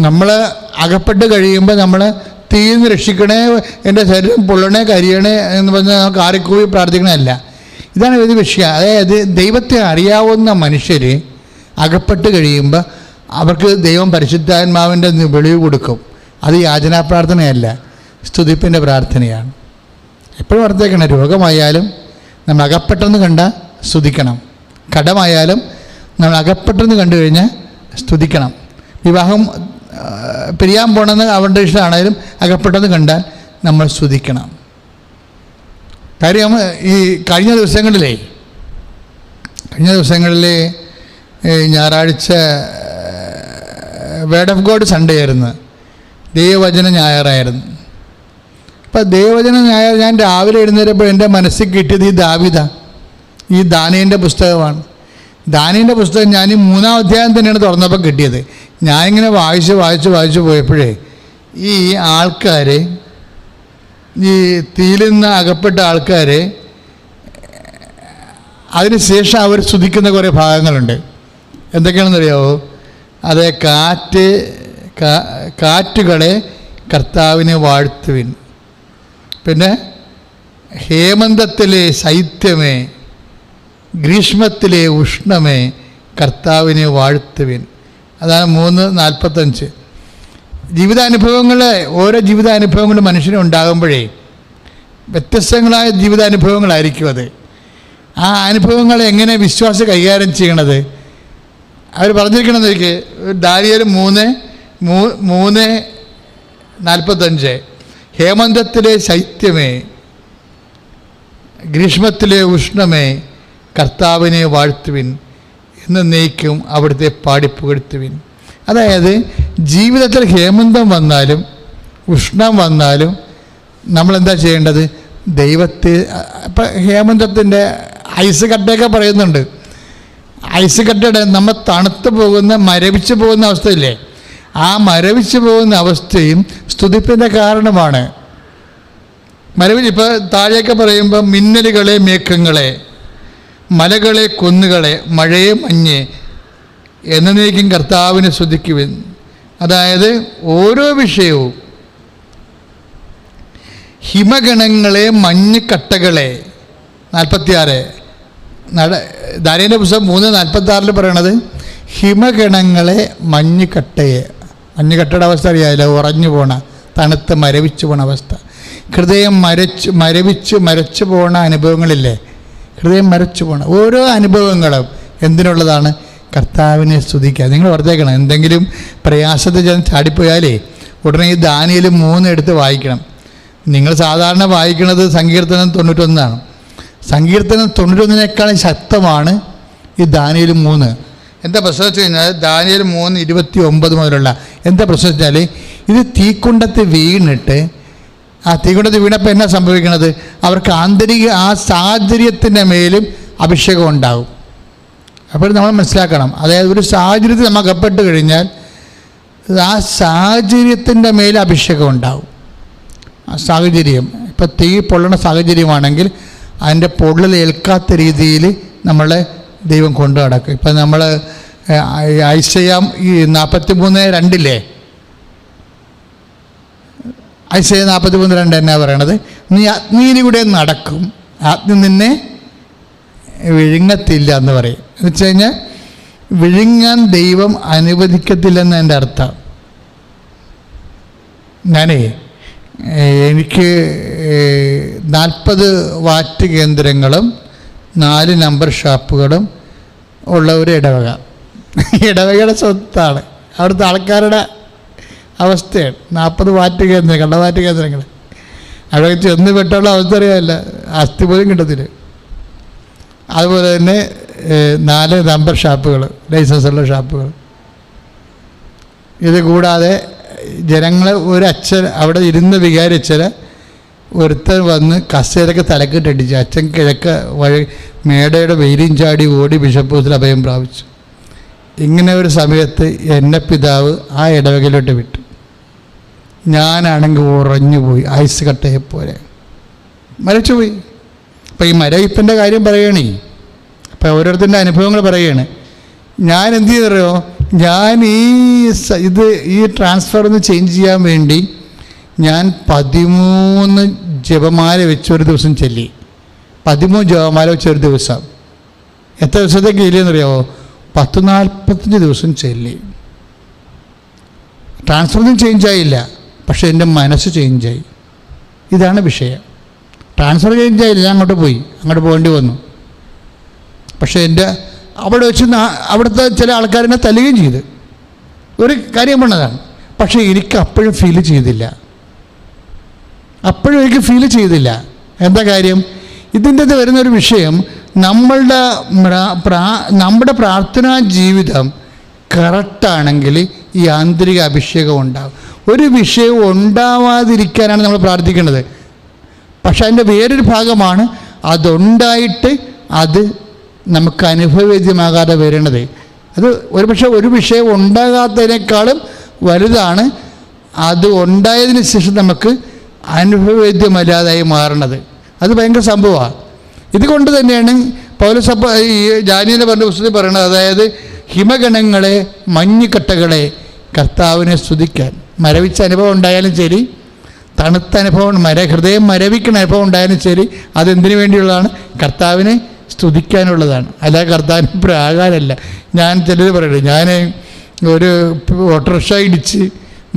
നമ്മൾ അകപ്പെട്ട് കഴിയുമ്പോൾ നമ്മൾ തീന്ന് രക്ഷിക്കണേ, എൻ്റെ ശരീരം പൊള്ളണേ, കരിയണേ എന്ന് പറഞ്ഞാൽ നമുക്ക് ആരെക്കൂടി പ്രാർത്ഥിക്കണമല്ല. ഇതാണ് ഒരു വിഷയം. അതായത് ദൈവത്തെ അറിയാവുന്ന മനുഷ്യർ അകപ്പെട്ട് കഴിയുമ്പോൾ അവർക്ക് ദൈവം പരിശുദ്ധാത്മാവിൻ്റെ വെളിവ് കൊടുക്കും. അത് യാചനാ പ്രാർത്ഥനയല്ല, സ്തുതിപ്പിൻ്റെ പ്രാർത്ഥനയാണ്. എപ്പോഴും ഓർത്തേക്കണം, രോഗമായാലും നമ്മൾ അകപ്പെട്ടെന്ന് കണ്ടാൽ സ്തുതിക്കണം. കടമായാലും നമ്മൾ അകപ്പെട്ടെന്ന് കണ്ടു കഴിഞ്ഞാൽ സ്തുതിക്കണം. വിവാഹം പിരിയാൻ പോകണമെന്ന് അവരുടെ ഇഷ്ടമാണെങ്കിലും അകപ്പെട്ടെന്ന് കണ്ടാൽ നമ്മൾ സ്തുതിക്കണം. കാര്യം ഈ കഴിഞ്ഞ ദിവസങ്ങളിൽ ഞായറാഴ്ച വേർഡ് ഓഫ് ഗോഡ് സൺഡേ ആയിരുന്നു, ദൈവവചന ഞായറായിരുന്നു. അപ്പോൾ ദൈവവചന ഞായർ ഞാൻ രാവിലെ എഴുന്നേരപ്പോൾ എൻ്റെ മനസ്സിൽ കിട്ടിയത് ഈ ദാനിയേലിൻ്റെ പുസ്തകമാണ്. ദാനിയേലിൻ്റെ പുസ്തകം ഞാൻ ഈ 3-ാം അധ്യായം തന്നെയാണ് തുറന്നപ്പോൾ കിട്ടിയത്. ഞാനിങ്ങനെ വായിച്ച് പോയപ്പോഴേ ഈ ആൾക്കാർ, ഈ തീയിൽ നിന്ന് അകപ്പെട്ട ആൾക്കാർ അതിനുശേഷം അവർ സ്തുതിക്കുന്ന കുറേ ഭാഗങ്ങളുണ്ട്. എന്തൊക്കെയാണെന്നറിയാമോ? അത് കാറ്റുകളെ കർത്താവിനെ വാഴ്ത്തുവിൻ, പിന്നെ ഹേമന്തത്തിലെ ശൈത്യമേ, ഗ്രീഷ്മത്തിലെ ഉഷ്ണമേ, കർത്താവിനെ വാഴ്ത്തുവിൻ. അതാണ് 3:45. ജീവിതാനുഭവങ്ങൾ, ഓരോ ജീവിതാനുഭവങ്ങൾ മനുഷ്യനുണ്ടാകുമ്പോഴേ വ്യത്യസ്തങ്ങളായ ജീവിതാനുഭവങ്ങളായിരിക്കും അത്. ആ അനുഭവങ്ങളെ എങ്ങനെ വിശ്വാസി കൈകാര്യം ചെയ്യണത് അവർ പറഞ്ഞിരിക്കണമെന്നൊരിക്കൽ ദാനിയേൽ 3:45 ഹേമന്തത്തിലെ ശൈത്യമേ, ഗ്രീഷ്മത്തിലെ ഉഷ്ണമേ, കർത്താവിനെ വാഴ്ത്തുവിൻ, എന്നേക്കും അവിടുത്തെ പാടിപ്പുകഴ്ത്തുവിൻ. അതായത് ജീവിതത്തിൽ ഹേമന്തം വന്നാലും ഉഷ്ണം വന്നാലും നമ്മളെന്താ ചെയ്യേണ്ടത്? ദൈവത്തെ. ഇപ്പം ഹേമന്തത്തിൻ്റെ ഐസ് കട്ടയൊക്കെ പറയുന്നുണ്ട്. ഐസ് കട്ടയുടെ നമ്മൾ തണുത്ത് പോകുന്ന, മരവിച്ച് പോകുന്ന അവസ്ഥയില്ലേ, ആ മരവിച്ച് പോകുന്ന അവസ്ഥയും സ്തുതിപ്പിൻ്റെ കാരണമാണ്. ഇപ്പോൾ താഴെയൊക്കെ പറയുമ്പോൾ മിന്നലുകളെ മേഘങ്ങളെ, മലകളെ കുന്നുകളെ, മഴയെ മഞ്ഞ്, എന്നേക്കും കർത്താവിനെ സ്തുതിക്കുവിൻ. അതായത് ഓരോ വിഷയവും, ഹിമഗണങ്ങളെ, മഞ്ഞുകട്ടകളെ, 46 ദാനിയേലിൻ്റെ പുസ്തകം 3:46 പറയണത് ഹിമഗണങ്ങളെ, മഞ്ഞുകട്ടയെ. മഞ്ഞുകട്ടയുടെ അവസ്ഥ അറിയാമല്ലോ, ഉറഞ്ഞു പോണ, തണുത്ത് മരവിച്ചു പോണ അവസ്ഥ. ഹൃദയം മരച്ചു പോണ അനുഭവങ്ങളില്ലേ, ഹൃദയം മരച്ചു പോണ ഓരോ അനുഭവങ്ങളും എന്തിനുള്ളതാണ്? കർത്താവിനെ സ്തുതിക്കുക. നിങ്ങൾ ഓർത്തേക്കണം, എന്തെങ്കിലും പ്രയാസത്തിൽ ചാടിപ്പോയാലേ ഉടനെ ഈ ദാനിയേൽ 3 എടുത്ത് വായിക്കണം. നിങ്ങൾ സാധാരണ വായിക്കുന്നത് സങ്കീർത്തനം 91. സങ്കീർത്തനം 91-നേക്കാളും ശക്തമാണ് ഈ ദാനിയേൽ 3. എന്താ പ്രശ്നം വെച്ച് കഴിഞ്ഞാൽ ദാനിയേൽ 3:29 മുതലുള്ള എന്താ പ്രശ്നം വെച്ചാൽ ഇത് തീക്കുണ്ടത്ത് വീണിട്ട്, ആ തീക്കുണ്ടത്ത് വീണപ്പോൾ എന്നാ സംഭവിക്കണത്? അവർക്ക് ആന്തരിക ആ സാഹചര്യത്തിൻ്റെ മേലും അഭിഷേകം ഉണ്ടാകും. അപ്പോൾ നമ്മൾ മനസ്സിലാക്കണം, അതായത് ഒരു സാഹചര്യത്തിൽ നമ്മൾ അകപ്പെട്ട് കഴിഞ്ഞാൽ ആ സാഹചര്യത്തിൻ്റെ മേൽ അഭിഷേകം ഉണ്ടാകും. ആ സാഹചര്യം ഇപ്പം തീ പൊള്ളണ സാഹചര്യമാണെങ്കിൽ അതിൻ്റെ പൊള്ളൽ ഏൽക്കാത്ത രീതിയിൽ നമ്മളെ ദൈവം കൊണ്ടു നടക്കും. ഇപ്പം നമ്മൾ ഐസയാ 43:2 ഐസയ 43:2 എന്നാ പറയണത്? നീ അഗ്നിയിലൂടെ നടക്കും, അഗ്നി നിന്നെ വിഴുങ്ങത്തില്ല എന്ന് പറയും. എന്ന് വെച്ച് കഴിഞ്ഞാൽ വിഴുങ്ങാൻ ദൈവം അനുവദിക്കത്തില്ലെന്ന് എൻ്റെ അർത്ഥം. എനിക്ക് 40 വാറ്റ് കേന്ദ്രങ്ങളും 4 നമ്പർ ഷാപ്പുകളും ഉള്ള ഒരു ഇടവക. ഇടവകയുടെ സ്വത്താണ്, അവിടുത്തെ ആൾക്കാരുടെ അവസ്ഥയാണ്. 40 വാറ്റ് കേന്ദ്രം, കള്ളവാറ്റ് കേന്ദ്രങ്ങൾ. അവിടെ ചെന്ന് പെട്ടുള്ള അവസ്ഥ അറിയാമല്ല, അസ്ഥി പോലും കിട്ടത്തില്ല. അതുപോലെ തന്നെ 4 നമ്പർ ഷാപ്പുകൾ, ലൈസൻസുള്ള ഷാപ്പുകൾ. ഇത് കൂടാതെ ജനങ്ങൾ ഒരു അച്ഛൻ അവിടെ ഇരുന്ന് വികാരിച്ചൽ ഒരുത്തൻ വന്ന് കസേരക്ക് തലക്കിട്ടടിച്ച് അച്ഛൻ കിഴക്ക് വഴി മേടയുടെ വെയിലും ചാടി ഓടി ബിഷപ്പ് ഹൗസിൽ അഭയം പ്രാപിച്ചു. ഇങ്ങനെ ഒരു സമയത്ത് എന്നെ പിതാവ് ആ ഇടവകയിലോട്ട് വിട്ടു. ഞാനാണെങ്കിൽ ഉറഞ്ഞുപോയി, ഐസ് കട്ടയെപ്പോലെ മരച്ചുപോയി. അപ്പം ഈ മരവിപ്പിൻ്റെ കാര്യം പറയണേ, അപ്പം ഓരോരുത്തരുടെ അനുഭവങ്ങൾ പറയുകയാണ്. ഞാൻ എന്ത് ചെയ്തറിയോ, ഞാൻ ഈ ട്രാൻസ്ഫർ ഒന്ന് ചേഞ്ച് ചെയ്യാൻ വേണ്ടി ഞാൻ 13 ജപമാല വെച്ചൊരു ദിവസം ചൊല്ലി. 13 ജപമാല വെച്ചൊരു ദിവസം. എത്ര ദിവസത്തേക്ക് ചൊല്ലിയെന്നറിയാമോ? 10-45 ദിവസം ചൊല്ലി. ട്രാൻസ്ഫറൊന്നും ചേഞ്ചായില്ല, പക്ഷേ എൻ്റെ മനസ്സ് ചേഞ്ചായി. ഇതാണ് വിഷയം. ട്രാൻസ്ഫർ ചേഞ്ചായില്ല, ഞാൻ അങ്ങോട്ട് പോകേണ്ടി വന്നു. പക്ഷേ എൻ്റെ അവിടെ വെച്ച് അവിടുത്തെ ചില ആൾക്കാരെന്നെ തല്ലുകയും ചെയ്ത് ഒരു കാര്യം പറഞ്ഞതാണ്. പക്ഷേ എനിക്ക് അപ്പോഴും ഫീൽ ചെയ്തില്ല. എന്താ കാര്യം? ഇതിൻ്റെ വരുന്നൊരു വിഷയം, നമ്മുടെ പ്രാർത്ഥനാ ജീവിതം കറക്റ്റാണെങ്കിൽ ഈ ആന്തരിക അഭിഷേകം ഉണ്ടാകും. ഒരു വിഷയം ഉണ്ടാവാതിരിക്കാനാണ് നമ്മൾ പ്രാർത്ഥിക്കേണ്ടത്. പക്ഷെ അതിൻ്റെ വേറൊരു ഭാഗമാണ് അതുണ്ടായിട്ട് അത് നമുക്ക് അനുഭവവേദ്യമാകാതെ വരണത്. അത് ഒരുപക്ഷെ ഒരു വിഷയം ഉണ്ടാകാത്തതിനേക്കാളും വലുതാണ് അത് ഉണ്ടായതിന് ശേഷം നമുക്ക് അനുഭവവേദ്യമല്ലാതായി മാറണത്. അത് ഭയങ്കര സംഭവമാണ്. ഇതുകൊണ്ട് തന്നെയാണ് പൗലോസ് ഈ ദാനിയേൽ പറഞ്ഞ പുസ്തകത്തിൽ പറയണത്, അതായത് ഹിമഗണങ്ങളെ, മഞ്ഞുകട്ടകളെ കർത്താവിനെ സ്തുതിക്കാൻ. മരവിച്ച അനുഭവം ഉണ്ടായാലും ശരി, തണുത്ത അനുഭവം, ഹൃദയം മരവിക്കുന്ന അനുഭവം ഉണ്ടായാലും ശരി, അതെന്തിനു വേണ്ടിയുള്ളതാണ്? കർത്താവിനെ സ്തുതിക്കാനുള്ളതാണ്. അല്ലാതെ കർത്താവിന് പ്രാകാരമല്ല. ഞാൻ ചിലർ പറയുന്നത്, ഞാൻ ഒരു ഓട്ടോറിക്ഷ ഇടിച്ച്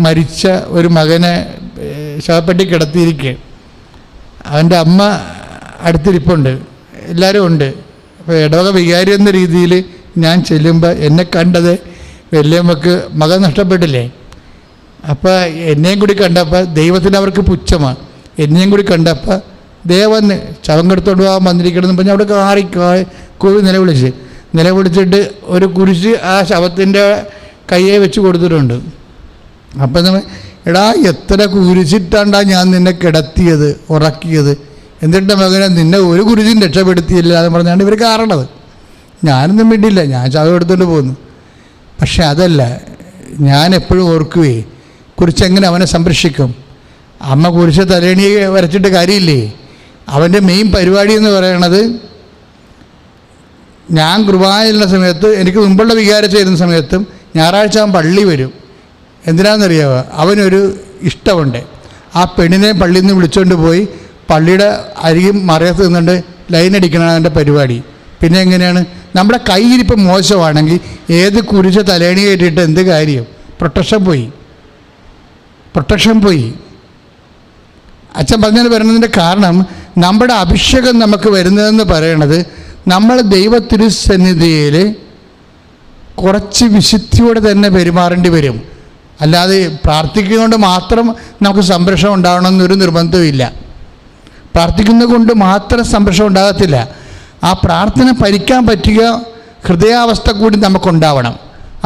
മരിച്ച ഒരു മകനെ ശവപ്പെട്ടി കിടത്തിയിരിക്കുക. അവൻ്റെ അമ്മ അടുത്തിരിപ്പുണ്ട്, എല്ലാവരും ഉണ്ട്. അപ്പോൾ ഇടവക വികാരി എന്ന രീതിയിൽ ഞാൻ ചെല്ലുമ്പോൾ എന്നെ കണ്ടത് വലിയമ്മക്ക് മകൻ നഷ്ടപ്പെട്ടില്ലേ. അപ്പോൾ എന്നെയും കൂടി കണ്ടപ്പോൾ ദൈവത്തിന് അവർക്ക് പുച്ഛമാണ്. എന്നെയും കൂടി കണ്ടപ്പോൾ ദേവന് ശവം കെടുത്തോണ്ട് പോകാൻ വന്നിരിക്കണമെന്ന് പറഞ്ഞാൽ അവിടെ കൂടി നിലവിളിച്ചിട്ട് ഒരു കുരിശ് ആ ശവത്തിൻ്റെ കയ്യെ വെച്ച് കൊടുത്തിട്ടുണ്ട്. അപ്പം നമ്മൾ, എടാ എത്ര കുരിശിട്ടാണ്ടാ ഞാൻ നിന്നെ കിടത്തിയത്, ഉറക്കിയത്, എന്നിട്ട് മകനെ നിന്നെ ഒരു കുരിശും രക്ഷപ്പെടുത്തിയില്ല എന്ന് പറഞ്ഞാണ് ഇവർ കാരണത്. ഞാനൊന്നും വേണ്ടിയില്ല, ഞാൻ ശവം എടുത്തുകൊണ്ട് പോകുന്നു. പക്ഷെ അതല്ല, ഞാൻ എപ്പോഴും ഓർക്കുവേ, കുരിശെങ്ങനെ അവനെ സംരക്ഷിക്കും? അമ്മ കുരിശ് തലേണി വരച്ചിട്ട് കാര്യമില്ലേ. അവൻ്റെ മെയിൻ പരിപാടി എന്ന് പറയണത്, ഞാൻ കുർബാനയുള്ള സമയത്ത്, എനിക്ക് മുമ്പുള്ള വികാരം ചെയ്യുന്ന സമയത്തും ഞായറാഴ്ച അവൻ പള്ളി വരും. എന്തിനാണെന്നറിയാമോ? അവനൊരു ഇഷ്ടമുണ്ട്. ആ പെണ്ണിനെ പള്ളിയിൽ നിന്ന് വിളിച്ചുകൊണ്ട് പോയി പള്ളിയുടെ അരികും മറയത്ത് നിന്നുകൊണ്ട് ലൈൻ അടിക്കണതാണ് എൻ്റെ പരിപാടി. പിന്നെ എങ്ങനെയാണ്? നമ്മുടെ കയ്യിരിപ്പ് മോശമാണെങ്കിൽ ഏത് കുരിശ് തലേണി കയറ്റിയിട്ട് എന്ത് കാര്യം? പ്രൊട്ടക്ഷൻ പോയി. അച്ഛൻ പറഞ്ഞു വരുന്നതിൻ്റെ കാരണം, നമ്മുടെ അഭിഷേകം നമുക്ക് വരുന്നതെന്ന് പറയണത്, നമ്മൾ ദൈവത്തിരുസന്നിധിയിൽ കുറച്ച് വിശുദ്ധിയോടെ തന്നെ പെരുമാറേണ്ടി വരും. അല്ലാതെ പ്രാർത്ഥിക്കുന്നതുകൊണ്ട് മാത്രം നമുക്ക് സംരക്ഷണം ഉണ്ടാവണമെന്നൊരു നിർബന്ധമില്ല. പ്രാർത്ഥിക്കുന്നത് കൊണ്ട് മാത്രം സംരക്ഷണം ഉണ്ടാകത്തില്ല. ആ പ്രാർത്ഥന ഭരിക്കാൻ പറ്റിയ ഹൃദയാവസ്ഥ കൂടി നമുക്കുണ്ടാവണം.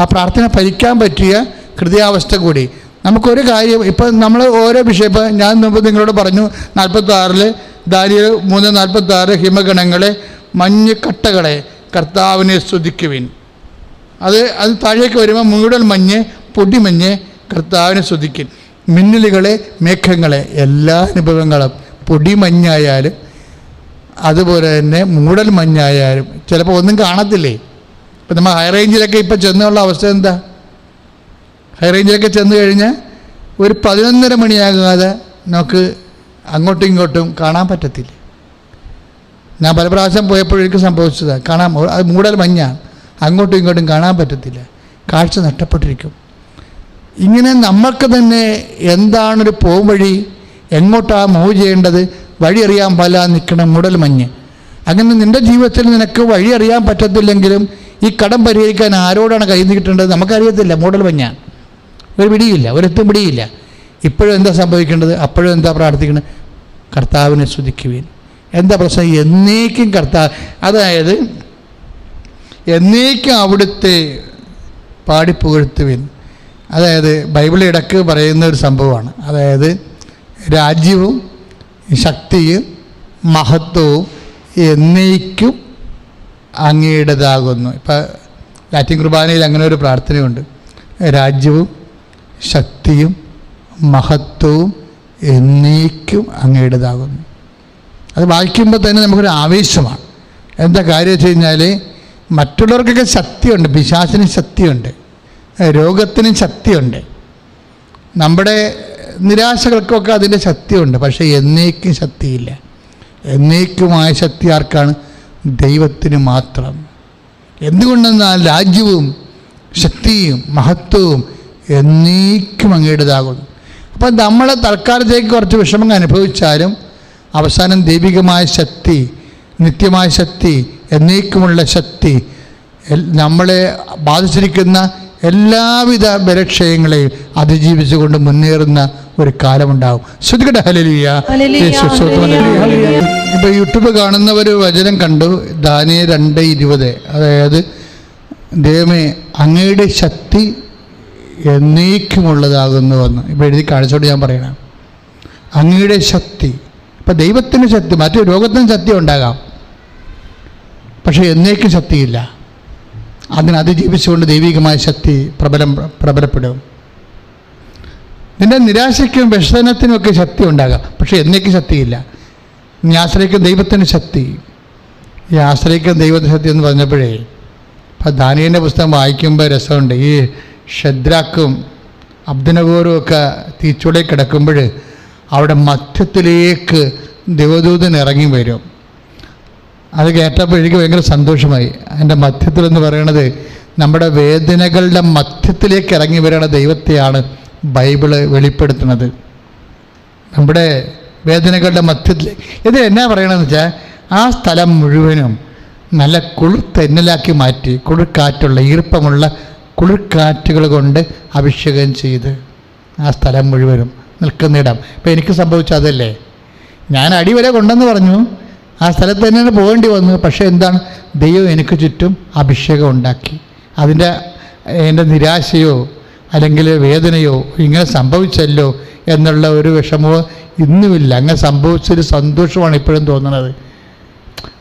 ആ പ്രാർത്ഥന ഭരിക്കാൻ പറ്റിയ ഹൃദയാവസ്ഥ കൂടി. നമുക്കൊരു കാര്യം, ഇപ്പം നമ്മൾ ഓരോ വിഷയം, ഇപ്പം ഞാൻ മുമ്പ് നിങ്ങളോട് പറഞ്ഞു 46 ദാനിയേൽ 3:46 ഹിമഗണങ്ങളെ, മഞ്ഞുകട്ടകളെ കർത്താവിനെ സ്തുതിക്കുവിൻ. അത് താഴേക്ക് വരുമ്പോൾ മൂടൽ മഞ്ഞ്, പൊടിമഞ്ഞ് കർത്താവിനെ സ്തുതിക്കും. മിന്നലുകളെ, മേഘങ്ങളെ, എല്ലാ അനുഭവങ്ങളും പൊടിമഞ്ഞായാലും അതുപോലെ തന്നെ മൂടൽ മഞ്ഞായാലും ചിലപ്പോൾ ഒന്നും കാണത്തില്ലേ. ഇപ്പം നമ്മൾ ഹൈ റേഞ്ചിലൊക്കെ ഇപ്പം ചെന്നുള്ള അവസ്ഥ എന്താ? ഹൈ റേഞ്ചിലൊക്കെ ചെന്ന് കഴിഞ്ഞാൽ ഒരു 11:30 മണിയാകാതെ നമുക്ക് അങ്ങോട്ടും ഇങ്ങോട്ടും കാണാൻ പറ്റത്തില്ല. ഞാൻ പല പ്രാവശ്യം പോയപ്പോഴേക്ക് സംഭവിച്ചതാണ്. അത് മൂടൽ മഞ്ഞാണ്, അങ്ങോട്ടും ഇങ്ങോട്ടും കാണാൻ പറ്റത്തില്ല, കാഴ്ച നഷ്ടപ്പെട്ടിരിക്കും. ഇങ്ങനെ നമ്മൾക്ക് തന്നെ എന്താണൊരു പോകും വഴി, എങ്ങോട്ടാണ് മൂവ് ചെയ്യേണ്ടത്, വഴി അറിയാൻ പല നിൽക്കണം മൂടൽ മഞ്ഞ്. അങ്ങനെ നിൻ്റെ ജീവിതത്തിൽ നിനക്ക് വഴി അറിയാൻ പറ്റത്തില്ലെങ്കിലും ഈ കടം പരിഹരിക്കാൻ ആരോടാണ് കൈ നീട്ടേണ്ടത് നമുക്കറിയത്തില്ല. മൂടൽ മഞ്ഞാണ്, ഒരു പിടിയില്ല, ഒരെത്തും പിടിയില്ല. ഇപ്പോഴും എന്താ സംഭവിക്കേണ്ടത്? അപ്പോഴും എന്താ പ്രാർത്ഥിക്കേണ്ടത്? കർത്താവിനെ സ്തുതിക്കുവിൻ. എന്താ പ്രശ്നം? എന്നേക്കും അതായത് എന്നേക്കും അവിടുത്തെ പാടിപ്പുകഴ്ത്തുവിൻ. അതായത് ബൈബിൾ ഇടയ്ക്ക് പറയുന്ന ഒരു സംഭവമാണ്. അതായത് രാജ്യവും ശക്തിയും മഹത്വവും എന്നേക്കും അങ്ങയുടേതാകുന്നു. ഇപ്പം ലാറ്റിൻ കുർബാനയിൽ അങ്ങനെ ഒരു പ്രാർത്ഥനയുണ്ട്, രാജ്യവും ശക്തിയും മഹത്വവും എന്നേക്കും അങ്ങയുടേതാകുന്നു. അത് വായിക്കുമ്പോൾ തന്നെ നമുക്കൊരു ആവേശമാണ്. എന്താ കാര്യം വെച്ച് കഴിഞ്ഞാൽ, മറ്റുള്ളവർക്കൊക്കെ ശക്തിയുണ്ട്, പിശാചിനും ശക്തിയുണ്ട്, രോഗത്തിനും ശക്തിയുണ്ട്, നമ്മുടെ നിരാശകൾക്കൊക്കെ അതിൻ്റെ ശക്തിയുണ്ട്. പക്ഷേ എന്നേക്കും ശക്തിയില്ല. എന്നേക്കുമായ ശക്തി ആർക്കാണ്? ദൈവത്തിന് മാത്രം. എന്തുകൊണ്ടെന്നാൽ രാജ്യവും ശക്തിയും മഹത്വവും എന്നേക്കും അങ്ങയുടേതാകുന്നു. അപ്പം നമ്മൾ തൽക്കാലത്തേക്ക് കുറച്ച് വിഷമങ്ങൾ അനുഭവിച്ചാലും അവസാനം ദൈവികമായ ശക്തി, നിത്യമായ ശക്തി, എന്നേക്കുമുള്ള ശക്തി നമ്മളെ ബാധിച്ചിരിക്കുന്ന എല്ലാവിധ ബലക്ഷയങ്ങളെയും അതിജീവിച്ചുകൊണ്ട് മുന്നേറുന്ന ഒരു കാലമുണ്ടാകും. ശ്രദ്ധിക്കട്ടെ. ഹല്ലേലൂയ. ഇപ്പോൾ യൂട്യൂബ് കാണുന്നവർ വചനം കണ്ടു, ദാനിയേൽ 2:20. അതായത് ദൈവമേ അങ്ങയുടെ ശക്തി എന്നേക്കുമുള്ളതാകുന്നു എന്ന് ഇപ്പോൾ എഴുതി കാണിച്ചോട് ഞാൻ പറയണം. അങ്ങയുടെ ശക്തി. ഇപ്പം ദൈവത്തിന് ശക്തി, മറ്റു രോഗത്തിന് ശക്തി ഉണ്ടാകാം, പക്ഷേ എന്നേക്കും ശക്തിയില്ല. അതിനെ അതിജീവിച്ചുകൊണ്ട് ദൈവികമായ ശക്തി പ്രബലപ്പെടും. നിൻ്റെ നിരാശയ്ക്കും വ്യസനത്തിനുമൊക്കെ ശക്തി ഉണ്ടാകാം, പക്ഷേ എന്നേക്കും ശക്തിയില്ല. നീ ആശ്രയിക്കുന്ന ദൈവത്തിന് ശക്തി ഈ ആശ്രയിക്കുന്ന ദൈവത്തെ സത്യം എന്ന് പറഞ്ഞപ്പോഴേ, ഇപ്പം ദാനിയേലിൻ്റെ പുസ്തകം വായിക്കുമ്പോൾ രസമുണ്ട്. ഈ ഷദ്രാക്കും അബ്ദനഗോറും ഒക്കെ തീച്ചൂളയിൽ കിടക്കുമ്പോൾ അവിടെ മധ്യത്തിലേക്ക് ദൈവദൂതൻ ഇറങ്ങി വരും. അത് കേട്ടപ്പോൾ എനിക്ക് ഭയങ്കര സന്തോഷമായി. അതിൻ്റെ മധ്യത്തിലെന്ന് പറയണത് നമ്മുടെ വേദനകളുടെ മധ്യത്തിലേക്ക് ഇറങ്ങി വരണ ദൈവത്തെയാണ് ബൈബിള് വെളിപ്പെടുത്തുന്നത്. നമ്മുടെ വേദനകളുടെ മധ്യത്തിൽ ഇത് എന്നാ പറയണമെന്ന് വെച്ചാൽ, ആ സ്ഥലം മുഴുവനും നല്ല കുളിർത്തെന്നലാക്കി മാറ്റി, കുളിർക്കാറ്റുള്ള ഈർപ്പമുള്ള കുളിർക്കാറ്റുകൾ കൊണ്ട് അഭിഷേകം ചെയ്ത് ആ സ്ഥലം മുഴുവനും നിൽക്കുന്നിടം. ഇപ്പം എനിക്ക് സംഭവിച്ച അതല്ലേ, ഞാൻ അടി വരെ കൊണ്ടെന്ന് പറഞ്ഞു, ആ സ്ഥലത്ത് തന്നെയാണ് പോകേണ്ടി വന്നു. പക്ഷേ എന്താണ്, ദൈവം എനിക്ക് ചുറ്റും അഭിഷേകം ഉണ്ടാക്കി. എൻ്റെ നിരാശയോ അല്ലെങ്കിൽ വേദനയോ ഇങ്ങനെ സംഭവിച്ചല്ലോ എന്നുള്ള ഒരു വിഷമമോ ഇന്നുമില്ല. അങ്ങനെ സംഭവിച്ചൊരു സന്തോഷമാണ് ഇപ്പോഴും തോന്നുന്നത്.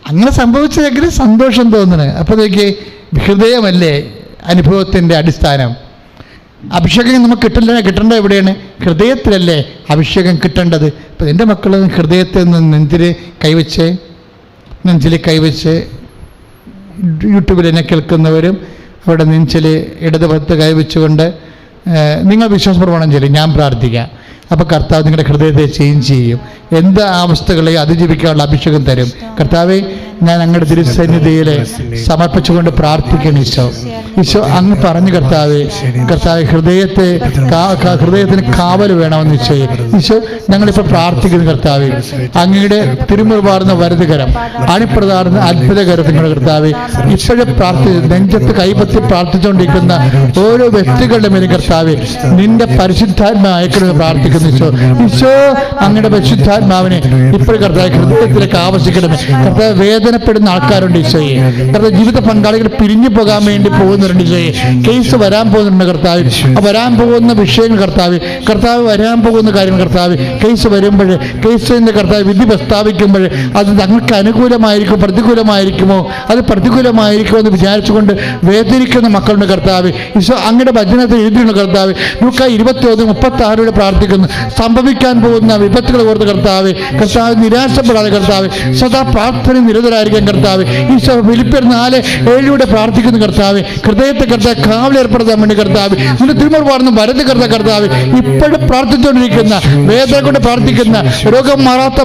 അങ്ങനെ സംഭവിച്ചതെങ്കിലും സന്തോഷം തോന്നുന്നത്. അപ്പോഴേക്ക് ഹൃദയമല്ലേ അനുഭവത്തിൻ്റെ അടിസ്ഥാനം. അഭിഷേകം നമുക്ക് കിട്ടേണ്ടത് എവിടെയാണ്? ഹൃദയത്തിലല്ലേ അഭിഷേകം കിട്ടേണ്ടത്. ഇപ്പം എൻ്റെ മക്കൾ ഹൃദയത്തിൽ നിന്ന് നെഞ്ചിൽ കൈവച്ച് യൂട്യൂബിൽ എന്നെ കേൾക്കുന്നവരും അവിടെ നെഞ്ചിൽ ഇടതുഭാഗത്ത് കൈവച്ചുകൊണ്ട് നിങ്ങൾ വിശ്വാസപ്രമാണം ചൊല്ലും, ഞാൻ പ്രാർത്ഥിക്കാം. അപ്പോൾ കർത്താവ് നിങ്ങളുടെ ഹൃദയത്തെ ചേഞ്ച് ചെയ്യും. എന്ത് അവസ്ഥകളെ അതിജീവിക്കാനുള്ള അഭിഷേകം തരും. കർത്താവെ, ഞാൻ അങ്ങയുടെ തിരുസന്നിധിയിൽ സമർപ്പിച്ചുകൊണ്ട് പ്രാർത്ഥിക്കണം. ഈശോ അങ്ങ് പറഞ്ഞു കർത്താവെ ഹൃദയത്തിന് കാവൽ വേണമെന്ന് ഈശോ ഞങ്ങളിപ്പോൾ പ്രാർത്ഥിക്കുന്നു. കർത്താവെ, അങ്ങയുടെ തിരുമുറുപാർന്ന വരതുകരം, അണിപ്രതാർന്ന അത്ഭുതകരത്തിനുള്ള കർത്താവെ, ഇപ്പോഴും നെഞ്ചത്ത് കൈപത്തി പ്രാർത്ഥിച്ചുകൊണ്ടിരിക്കുന്ന ഓരോ വ്യക്തികളുടെ മേലും കർത്താവെ നിന്റെ പരിശുദ്ധാത്മ അയക്കണമെന്ന് പ്രാർത്ഥിക്കുന്നു. ഈശോ അങ്ങയുടെ പരിശുദ്ധാത്മാവിനെ ഇപ്പോഴും കർത്താവ് ഹൃദയത്തിലേക്ക് ആവശ്യിക്കണമേ. കർത്താവ് വേദനപ്പെടുന്ന ആൾക്കാരുണ്ട് ഈശോയെ. കർത്താവ് ജീവിത പങ്കാളികൾ പിരിഞ്ഞു പോകാൻ വേണ്ടി പോകുന്നവരുണ്ട് ഈശോയെ. കേസ് വരാൻ പോകുന്നുണ്ട് കർത്താവ്. വരാൻ പോകുന്ന വിഷയങ്ങൾ കർത്താവ് വരാൻ പോകുന്ന കാര്യങ്ങൾ കർത്താവ്, കേസ് വരുമ്പോൾ കേസിൻ്റെ കർത്താവ് വിധി പ്രസ്താവിക്കുമ്പോൾ അത് തങ്ങൾക്ക് അനുകൂലമായിരിക്കും പ്രതികൂലമായിരിക്കുമോ, അത് പ്രതികൂലമായിരിക്കുമോ എന്ന് വിചാരിച്ചുകൊണ്ട് വേദനിക്കുന്ന മക്കളുണ്ട് കർത്താവ്. ഈശോ അങ്ങയുടെ ഭജനത്തിൽ എഴുതിയുള്ള കർത്താവ് ലൂക്കാ 21:36 പ്രാർത്ഥിക്കുന്നു. സംഭവിക്കാൻ പോകുന്ന വിപത്തുകൾ ഓർത്ത് കർത്താവ് നിരാശപ്പെടാതെ കർത്താവ് സദാ പ്രാർത്ഥന നിരതരായിരിക്കാൻ കർത്താവ്. ഈശോ ഫിലിപ്പിയർ 4:7 പ്രാർത്ഥിക്കുന്നു കർത്താവ്. ഹൃദയത്തെ കർത്താവ് കാവലേർപ്പെടുത്താൻ വേണ്ടി കർത്താവ് നിന്റെ തിരുമുറുപാർന്ന് വരത് കർത്താവ് ഇപ്പോഴും പ്രാർത്ഥിച്ചുകൊണ്ടിരിക്കുന്ന, വേദന കൊണ്ട് പ്രാർത്ഥിക്കുന്ന, രോഗം മാറാത്ത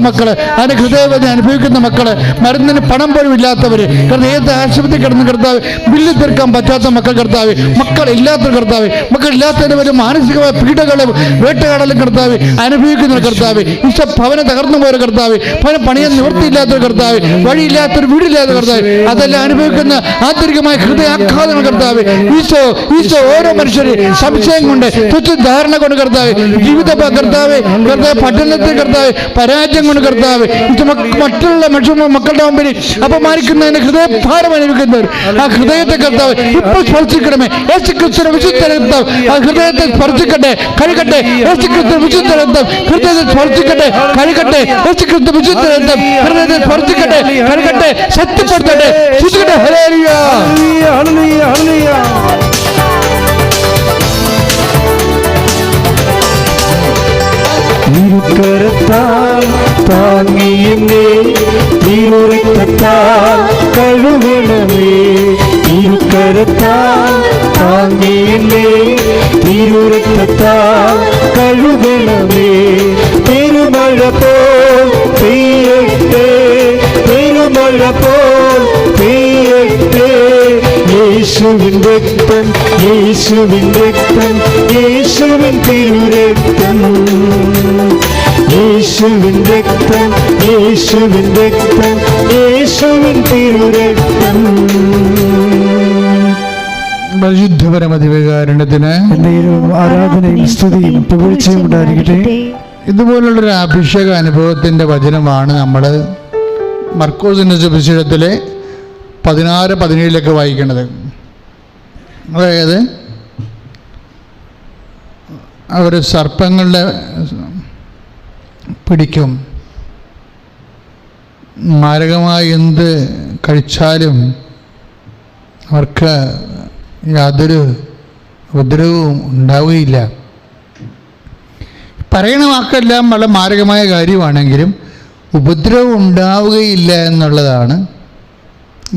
മക്കള് അതിന്റെ ഹൃദയവേദന അനുഭവിക്കുന്ന മക്കള്, മരുന്നിന് പണം പോലും ഇല്ലാത്തവര്, ഏത് ആശുപത്രി കിടന്ന് കർത്താവ് ബില്ല് തീർക്കാൻ പറ്റാത്ത മക്കൾ കർത്താവ്, മക്കളില്ലാത്ത കർത്താവ്, മക്കളില്ലാത്തതിന് വരെ മാനസികമായ പീഡകളും വേട്ടയാടലും കർത്താവ് അനുഭവിക്കുന്ന കർത്താവ്. ഈശോ ഭവനം തകർന്നു പോയ കർത്താവ്, ഭവനം പണിയാൻ നിവൃത്തിയില്ലാത്തൊരു കർത്താവ്, വഴിയില്ലാത്തൊരു വീടില്ലാത്ത കർത്താവ്, അതെല്ലാം അനുഭവിക്കുന്ന ആന്തരികമായ ഹൃദയാഘാതങ്ങൾ കർത്താവ്. ഈശോ ഓരോ മനുഷ്യരെ സംശയം കൊണ്ട്, തെറ്റിദ്ധാരണ കൊണ്ട് കർത്താവ്, ജീവിത കർത്താവ് പഠനത്തിൽ കർത്താവ് പരാജയം കൊണ്ട് കർത്താവ്, മറ്റുള്ള മക്കളുടെ മുമ്പിൽ അപമാനിക്കുന്നതിന് ഹൃദയഭാരം അനുഭവിക്കുന്നവർ, ആ ഹൃദയത്തെ കർത്താവ് ഇപ്പോൾ സ്പർശിക്കണമേ. യേശുക്രിസ്തുവിന്റെ വിശുദ്ധ രക്തം ആ ഹൃദയത്തെ സ്പർശിക്കട്ടെ, കഴുകട്ടെ. യേശുക്രിസ്തു വിശുദ്ധ രക്തം ഹൃദയത്തെ സ്പർശിക്കട്ടെ, കഴുകട്ടെ. യേശുക്രിസ്തു വിശുദ്ധ രക്തം ഹൃദയത്തെ സ്പർശിക്കട്ടെ, കഴുകട്ടെ, ശക്തിപ്പെടുത്തട്ടെ. Hallelujah, hallelujah, hallelujah. തിരുക്കരത്താൽ താങ്ങിയെന്നെ തിരുരക്തത്താൽ കഴുകണമേ. തിരുക്കരത്താൽ താങ്ങിയെന്നെ തിരുരക്തത്താൽ കഴുകണമേ. പെരുമഴ പോൽ പെയ്യട്ടെ, പെരുമഴ പോൽ പെയ്യട്ടെ. യേശുവിൻ രക്തം, യേശുവിൻ രക്തം, യേശുവിൻ തിരുരക്തം, യേശുവിൻ രക്തം, യേശുവിൻ രക്തം, യേശുവിൻ തിരുരക്തം. പരിശുദ്ധപരമധികാരണത്തിന് ആരാധനയും സ്തുതിയും പുകഴ്ചയും ഉണ്ടായിരിക്കട്ടെ. ഇതുപോലുള്ളൊരു അഭിഷേക അനുഭവത്തിൻ്റെ വചനമാണ് നമ്മൾ മർക്കോസിന്റെ സുവിശേഷത്തിലെ 16-17 വായിക്കേണ്ടത്. അതായത് അവർ സർപ്പങ്ങളുടെ പിടിക്കും, മാരകമായി എന്ത് കഴിച്ചാലും അവർക്ക് യാതൊരു ഉപദ്രവവും ഉണ്ടാവുകയില്ല. പറയണ വാക്കെല്ലാം വളരെ മാരകമായ കാര്യമാണെങ്കിലും ഉപദ്രവം ഉണ്ടാവുകയില്ല എന്നുള്ളതാണ്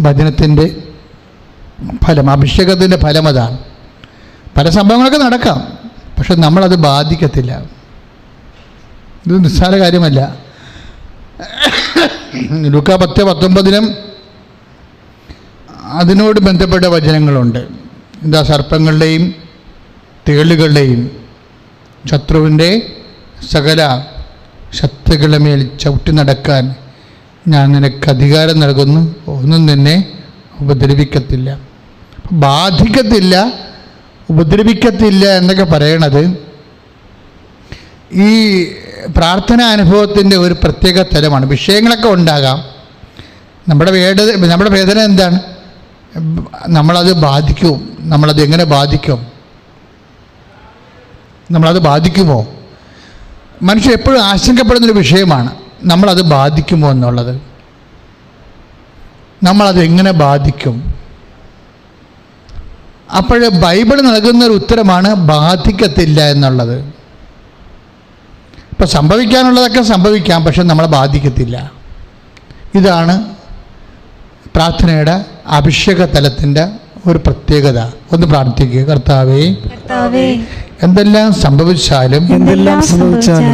ഭജനത്തിൻ്റെ ഫലം. അഭിഷേകത്തിൻ്റെ ഫലം അതാണ്. പല സംഭവങ്ങളൊക്കെ നടക്കാം, പക്ഷെ നമ്മളത് ബാധിക്കത്തില്ല. ഇത് നിസ്സാര കാര്യമല്ല. ലൂക്കാ 10:19 അതിനോട് ബന്ധപ്പെട്ട വചനങ്ങളുണ്ട്. എന്താ? സർപ്പങ്ങളുടെയും തേളുകളുടെയും ശത്രുവിൻ്റെ സകല ശക്തികളുടെ മേൽ ചവിട്ടി നടക്കാൻ ഞാൻ നിനക്ക് അധികാരം നൽകുന്നു, ഒന്നും നിന്നെ ഉപദ്രവിക്കത്തില്ല. ബാധിക്കത്തില്ല, ഉപദ്രവിക്കത്തില്ല എന്നൊക്കെ പറയണത് ഈ പ്രാർത്ഥനാ അനുഭവത്തിൻ്റെ ഒരു പ്രത്യേക തലമാണ്. വിഷയങ്ങളൊക്കെ ഉണ്ടാകാം. നമ്മുടെ വേദന എന്താണ്? നമ്മളത് ബാധിക്കും. നമ്മളത് എങ്ങനെ ബാധിക്കും? നമ്മളത് ബാധിക്കുമോ? മനുഷ്യൻ എപ്പോഴും ആശങ്കപ്പെടുന്നൊരു വിഷയമാണ് നമ്മളത് ബാധിക്കുമോ എന്നുള്ളത്. നമ്മളത് എങ്ങനെ ബാധിക്കും? അപ്പോൾ ബൈബിൾ നൽകുന്നൊരു ഉത്തരമാണ് ബാധിക്കത്തില്ല എന്നുള്ളത്. ഇപ്പം സംഭവിക്കാനുള്ളതൊക്കെ സംഭവിക്കാം, പക്ഷെ നമ്മളെ ബാധിക്കത്തില്ല. ഇതാണ് പ്രാർത്ഥനയുടെ അഭിഷേക തലത്തിൻ്റെ ഒരു പ്രത്യേകത. ഒന്ന് പ്രാർത്ഥിക്കുക. കർത്താവേ, എന്തെല്ലാം സംഭവിച്ചാലും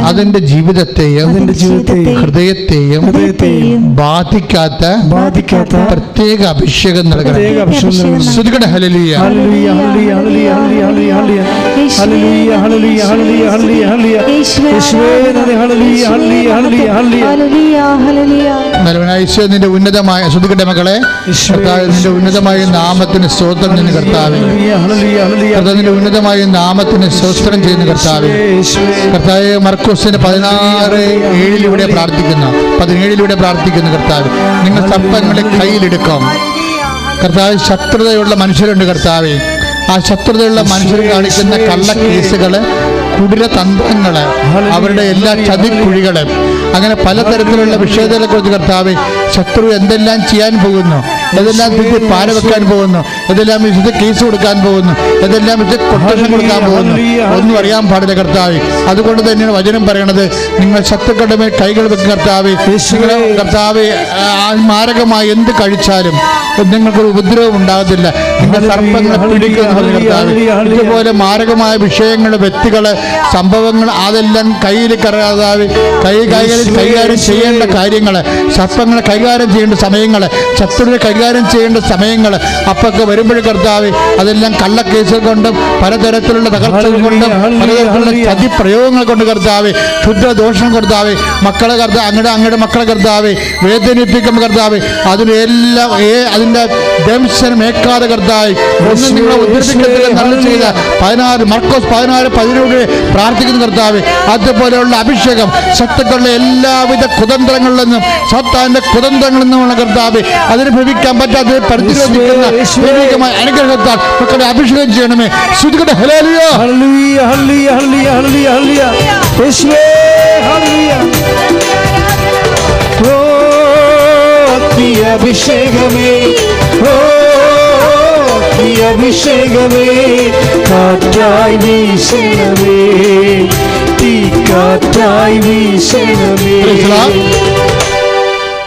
അതിൻ്റെ ജീവിതത്തെയും ഹൃദയത്തെയും ബാധിക്കാത്ത പ്രത്യേക അഭിഷേകം നൽകണം. ശ്രുതികട ഹല്ലേലൂയ. നിന്റെ ഉന്നതമായ ശ്രുതികട മക്കളെ, നിന്റെ ഉന്നതമായ നാമത്തിന് സ്തോത്രം ചെയ്യുന്ന കർത്താവേ, നിന്റെ ഉന്നതമായ നാമത്തിന് സ്തോത്രം ചെയ്യുന്ന കർത്താവേ. കർത്താവേ, മർക്കോസിന്റെ 16:7 പ്രാർത്ഥിക്കുന്നു കർത്താവേ, നിങ്ങൾ സർപ്പങ്ങളെ കയ്യിലെടുക്കും. കർത്താവ്, ശത്രുതയുള്ള മനുഷ്യരുണ്ട് കർത്താവേ. ആ ശത്രുതയുള്ള മനുഷ്യർ കാണിക്കുന്ന കള്ളക്കേസുകൾ, കുടിലതന്ത്രങ്ങൾ, അവരുടെ എല്ലാ ചതിക്കുഴികൾ, അങ്ങനെ പലതരത്തിലുള്ള വിഷയങ്ങളെക്കുറിച്ച് കർത്താവേ, ശത്രു എന്തെല്ലാം ചെയ്യാൻ പോകുന്നു, ഏതെല്ലാം തിരിച്ച് പാര വെക്കാൻ പോകുന്നു, ഏതെല്ലാം വിശുദ്ധ കേസ് കൊടുക്കാൻ പോകുന്നു, ഏതെല്ലാം വിശുദ്ധ കൊട്ടേഷൻ കൊടുക്കാൻ പോകുന്നു, ഒന്നും അറിയാൻ പാടില്ല കർത്താവേ. അതുകൊണ്ട് തന്നെയാണ് വചനം പറയണത്, നിങ്ങൾ ശത്രുക്കളുടെ മേൽ കൈകൾ വെക്കും കർത്താവേ. കർത്താവേ, മാരകമായി എന്ത് കഴിച്ചാലും നിങ്ങൾക്കൊരു ഉപദ്രവം ഉണ്ടാകത്തില്ല. നിങ്ങൾ സർപ്പങ്ങളെ പിടിക്കുന്ന കർത്താവേ. ഇതുപോലെ മാരകമായ വിഷയങ്ങൾ, വ്യക്തികൾ, സംഭവങ്ങൾ, അതെല്ലാം കയ്യിൽ കർത്താവേ, കൈകാര്യം ചെയ്യേണ്ട കാര്യങ്ങൾ, സർപ്പങ്ങളെ കൈകാര്യം ചെയ്യേണ്ട സമയങ്ങൾ, ശത്രുവിനെ കൈകാര്യം ചെയ്യേണ്ട സമയങ്ങൾ അപ്പൊക്കെ വരുമ്പോഴും കർത്താവേ, അതെല്ലാം കള്ളക്കേസുകൾ കൊണ്ടും പലതരത്തിലുള്ള തകർച്ചകൾ കൊണ്ടും പലതരത്തിലുള്ള ചതിപ്രയോഗങ്ങൾ കൊണ്ട് കർത്താവേ, ക്ഷുദ്രദോഷം കർത്താവേ, മക്കളെ അങ്ങയുടെ മക്കളെ കർത്താവേ വേദനിപ്പിക്കുമ്പോൾ കർത്താവേ, അതിനെല്ലാം അതിൻ്റെ ദംശനമേക്കാതെ കർത്താവേ, ഒന്നും നിങ്ങളെ ഉദ്ധരിക്കത്തില്ല. നല്ല ചെയ്ത 16 മർക്കോസ് 16:17 പ്രാർത്ഥിക്കുന്ന കർത്താവേ, അതുപോലെയുള്ള അഭിഷേകം ശത്രുക്കളുടെ എല്ലാവിധ കുതന്ത്രങ്ങളിൽ നിന്നും, സത്താന്റെ കുതന്ത്രങ്ങളിൽ നിന്നുമുള്ള കർത്താവേ, അതിന് ഭവിക്കാൻ പറ്റാതെ പ്രതിരോധിക്കുന്ന ദൈവികമായ അനുഗ്രഹത്താൽ മക്കളെ അഭിഷേകം ചെയ്യണമേ. ശ്രുതികട hallelujah. Hallelujah, hallelujah, hallelujah, hallelujah, യേശുവേ, ഹല്ലേലൂയ. ഓ അഭിഷേകമേ, ഓ അഭിഷേകമേ, കാറ്റായി വീശണമേ, തീ കാറ്റായി വീശണമേ.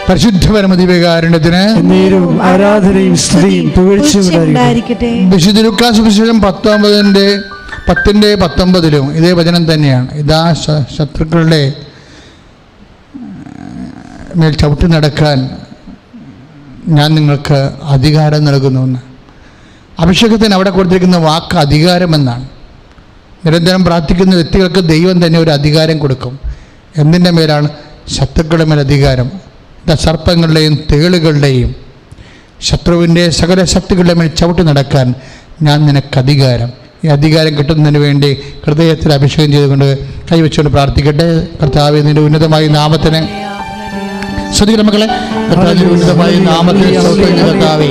പരിശുദ്ധ പരമദിവ്യകാരുണ്യത്തിന് നേരവും ആരാധനയും സ്തുതിയും പുകഴ്ചയും ഉണ്ടായിരിക്കട്ടെ. വിശുദ്ധ ലൂക്കാ സുവിശേഷം 10:19 ഇതേ വചനം തന്നെയാണ്. ഇതാ ശത്രുക്കളുടെ മേൽ ചവിട്ടി നടക്കാൻ ഞാൻ നിങ്ങൾക്ക് അധികാരം നൽകുന്നു. അഭിഷേകത്തിന് അവിടെ കൊടുത്തിരിക്കുന്ന വാക്ക് അധികാരമെന്നാണ്. നിരന്തരം പ്രാർത്ഥിക്കുന്ന വ്യക്തികൾക്ക് ദൈവം തന്നെ ഒരു അധികാരം കൊടുക്കും. എന്തിൻ്റെ മേലാണ്? ശത്രുക്കളുടെ മേൽ അധികാരം. സർപ്പങ്ങളുടെയും തേളുകളുടെയും ശത്രുവിൻ്റെ സകല ശക്തികളുടെ മേൽ ചവിട്ടി നടക്കാൻ ഞാൻ നിനക്ക് അധികാരം. ഈ അധികാരം കിട്ടുന്നതിന് വേണ്ടി ഹൃദയത്തിൽ അഭിഷേകം ചെയ്തുകൊണ്ട് കൈവച്ചുകൊണ്ട് പ്രാർത്ഥിക്കട്ടെ. കർത്താവേ, നിന്റെ ഉന്നതമായ നാമത്തിന് ശ്രദ്ധിക്കണം മക്കളെ. കർത്താവിന്റെ ഉന്നതമായ നാമത്തിന് കർത്താവേ,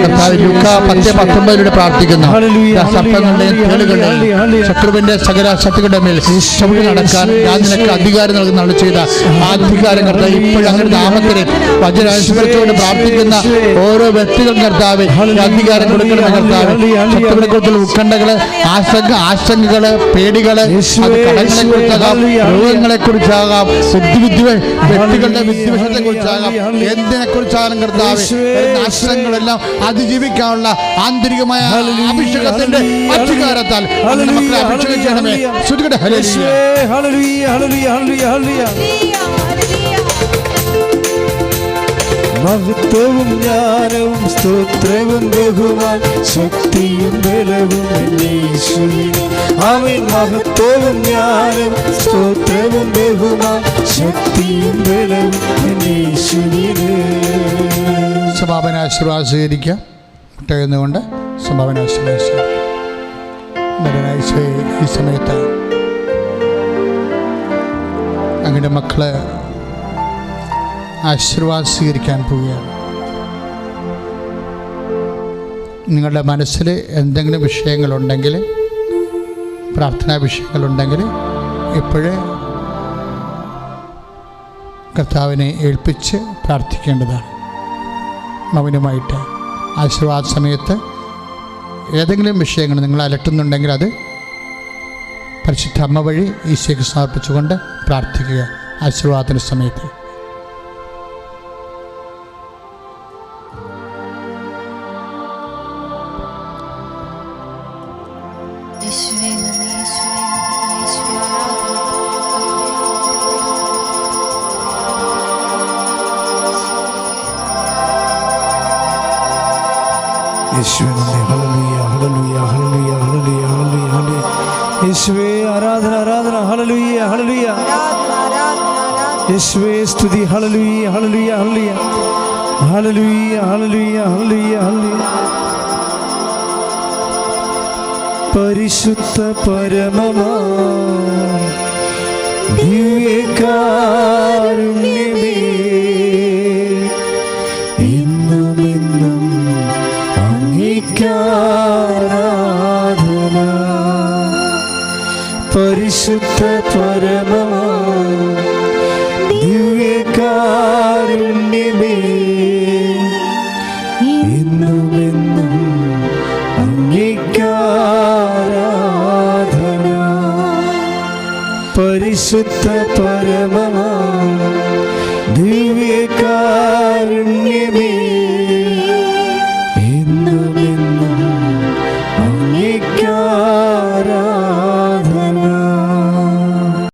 കർത്താവ് ലൂക്ക 10:19 പ്രാർത്ഥിക്കുന്നു. ശത്രുവിന്റെ സകല ശക്തികളുടെ മേൽ ചവിട്ടി നടക്കാൻ ഞാൻ നിനക്ക് അധികാരം നൽകുന്ന ചെയ്ത ആ അധികാരം കർത്താവ് ഇപ്പോഴും അങ്ങനെ നാമത്തിന് വചനനുസരിച്ചുകൊണ്ട് പ്രാർത്ഥിക്കുന്ന ഓരോ വ്യക്തികളും കർത്താവ് അധികാരം കൊടുക്കണം കർത്താവ്. ശത്രുവിനെ കുറിച്ചുള്ള ഉത്കണ്ഠകള്, ആശങ്കകള്, പേടികള്, അത് കടങ്ങളെ കുറിച്ചാകാം, രോഗങ്ങളെ കുറിച്ചാകാം, വ്യക്തികളുടെ വിദ്വേഷത്തെ കുറിച്ചാകാം, എന്തിനെ കുറിച്ചാകാം കർത്താവ് ആശങ്കകളെല്ലാം അതിജീവിക്കാനുള്ള ആന്തരികമായ അഭിഷേകത്തിന്റെ അധികാരത്താൽ മക്കളെ അഭിഷേകം ചെയ്യണമേ. ശ്രുതികട്ടെ ഹല്ലേലൂയ. മഹത്വവും ജ്ഞാനവും സ്തോത്രവും ബഹുമാൻ ശക്തിയും ബലവും യേശുവിന്. ആമേൻ. മഹത്വവും ജ്ഞാനവും സ്തോത്രവും ബഹുമാൻ ശക്തിയും ബലവും യേശുവിന്. സമാപന ആശീർവാദം സ്വീകരിക്കുക. മുട്ടയുന്നുകൊണ്ട് സമാപന ആശീർവാദം സ്വീകരിക്കുക. ഈ സമയത്ത് അങ്ങയുടെ മക്കള് ആശീർവാദം സ്വീകരിക്കാൻ പോവുകയാണ്. നിങ്ങളുടെ മനസ്സിൽ എന്തെങ്കിലും വിഷയങ്ങളുണ്ടെങ്കിൽ, പ്രാർത്ഥനാ വിഷയങ്ങളുണ്ടെങ്കിൽ ഇപ്പോഴേ കർത്താവിനെ ഏൽപ്പിച്ച് പ്രാർത്ഥിക്കേണ്ടതാണ്. മൗനമായിട്ട് ആശീർവാദ സമയത്ത് ഏതെങ്കിലും വിഷയങ്ങൾ നിങ്ങൾ അലട്ടുന്നുണ്ടെങ്കിൽ അത് പരിശുദ്ധ അമ്മ വഴി ഈശോയ്ക്ക് സമർപ്പിച്ചുകൊണ്ട് പ്രാർത്ഥിക്കുക. ആശീർവാദത്തിൻ്റെ സമയത്ത് യേശുവേ ആരാധന ആരാധന. Hallelujah hallelujah. യേശുവേ സ്തുതി. Hallelujah hallelujah hallelujah hallelujah hallelujah hallelujah hallelujah. പരിശുദ്ധ പരമമാ ദിവ്യകാരുണ്യമേ എന്നുമെന്നും അങ്ങേക്കാരാധന. പരിശുദ്ധ പരമമാ ദിവ്യകാരുണ്യമേ എന്നുമെന്നും അങ്ങേക്കാരാധന. പരിശുദ്ധ പരമമാ ദിവ്യകാരുണ്യമേ എന്നുമെന്നും അങ്ങേക്കാരാധന.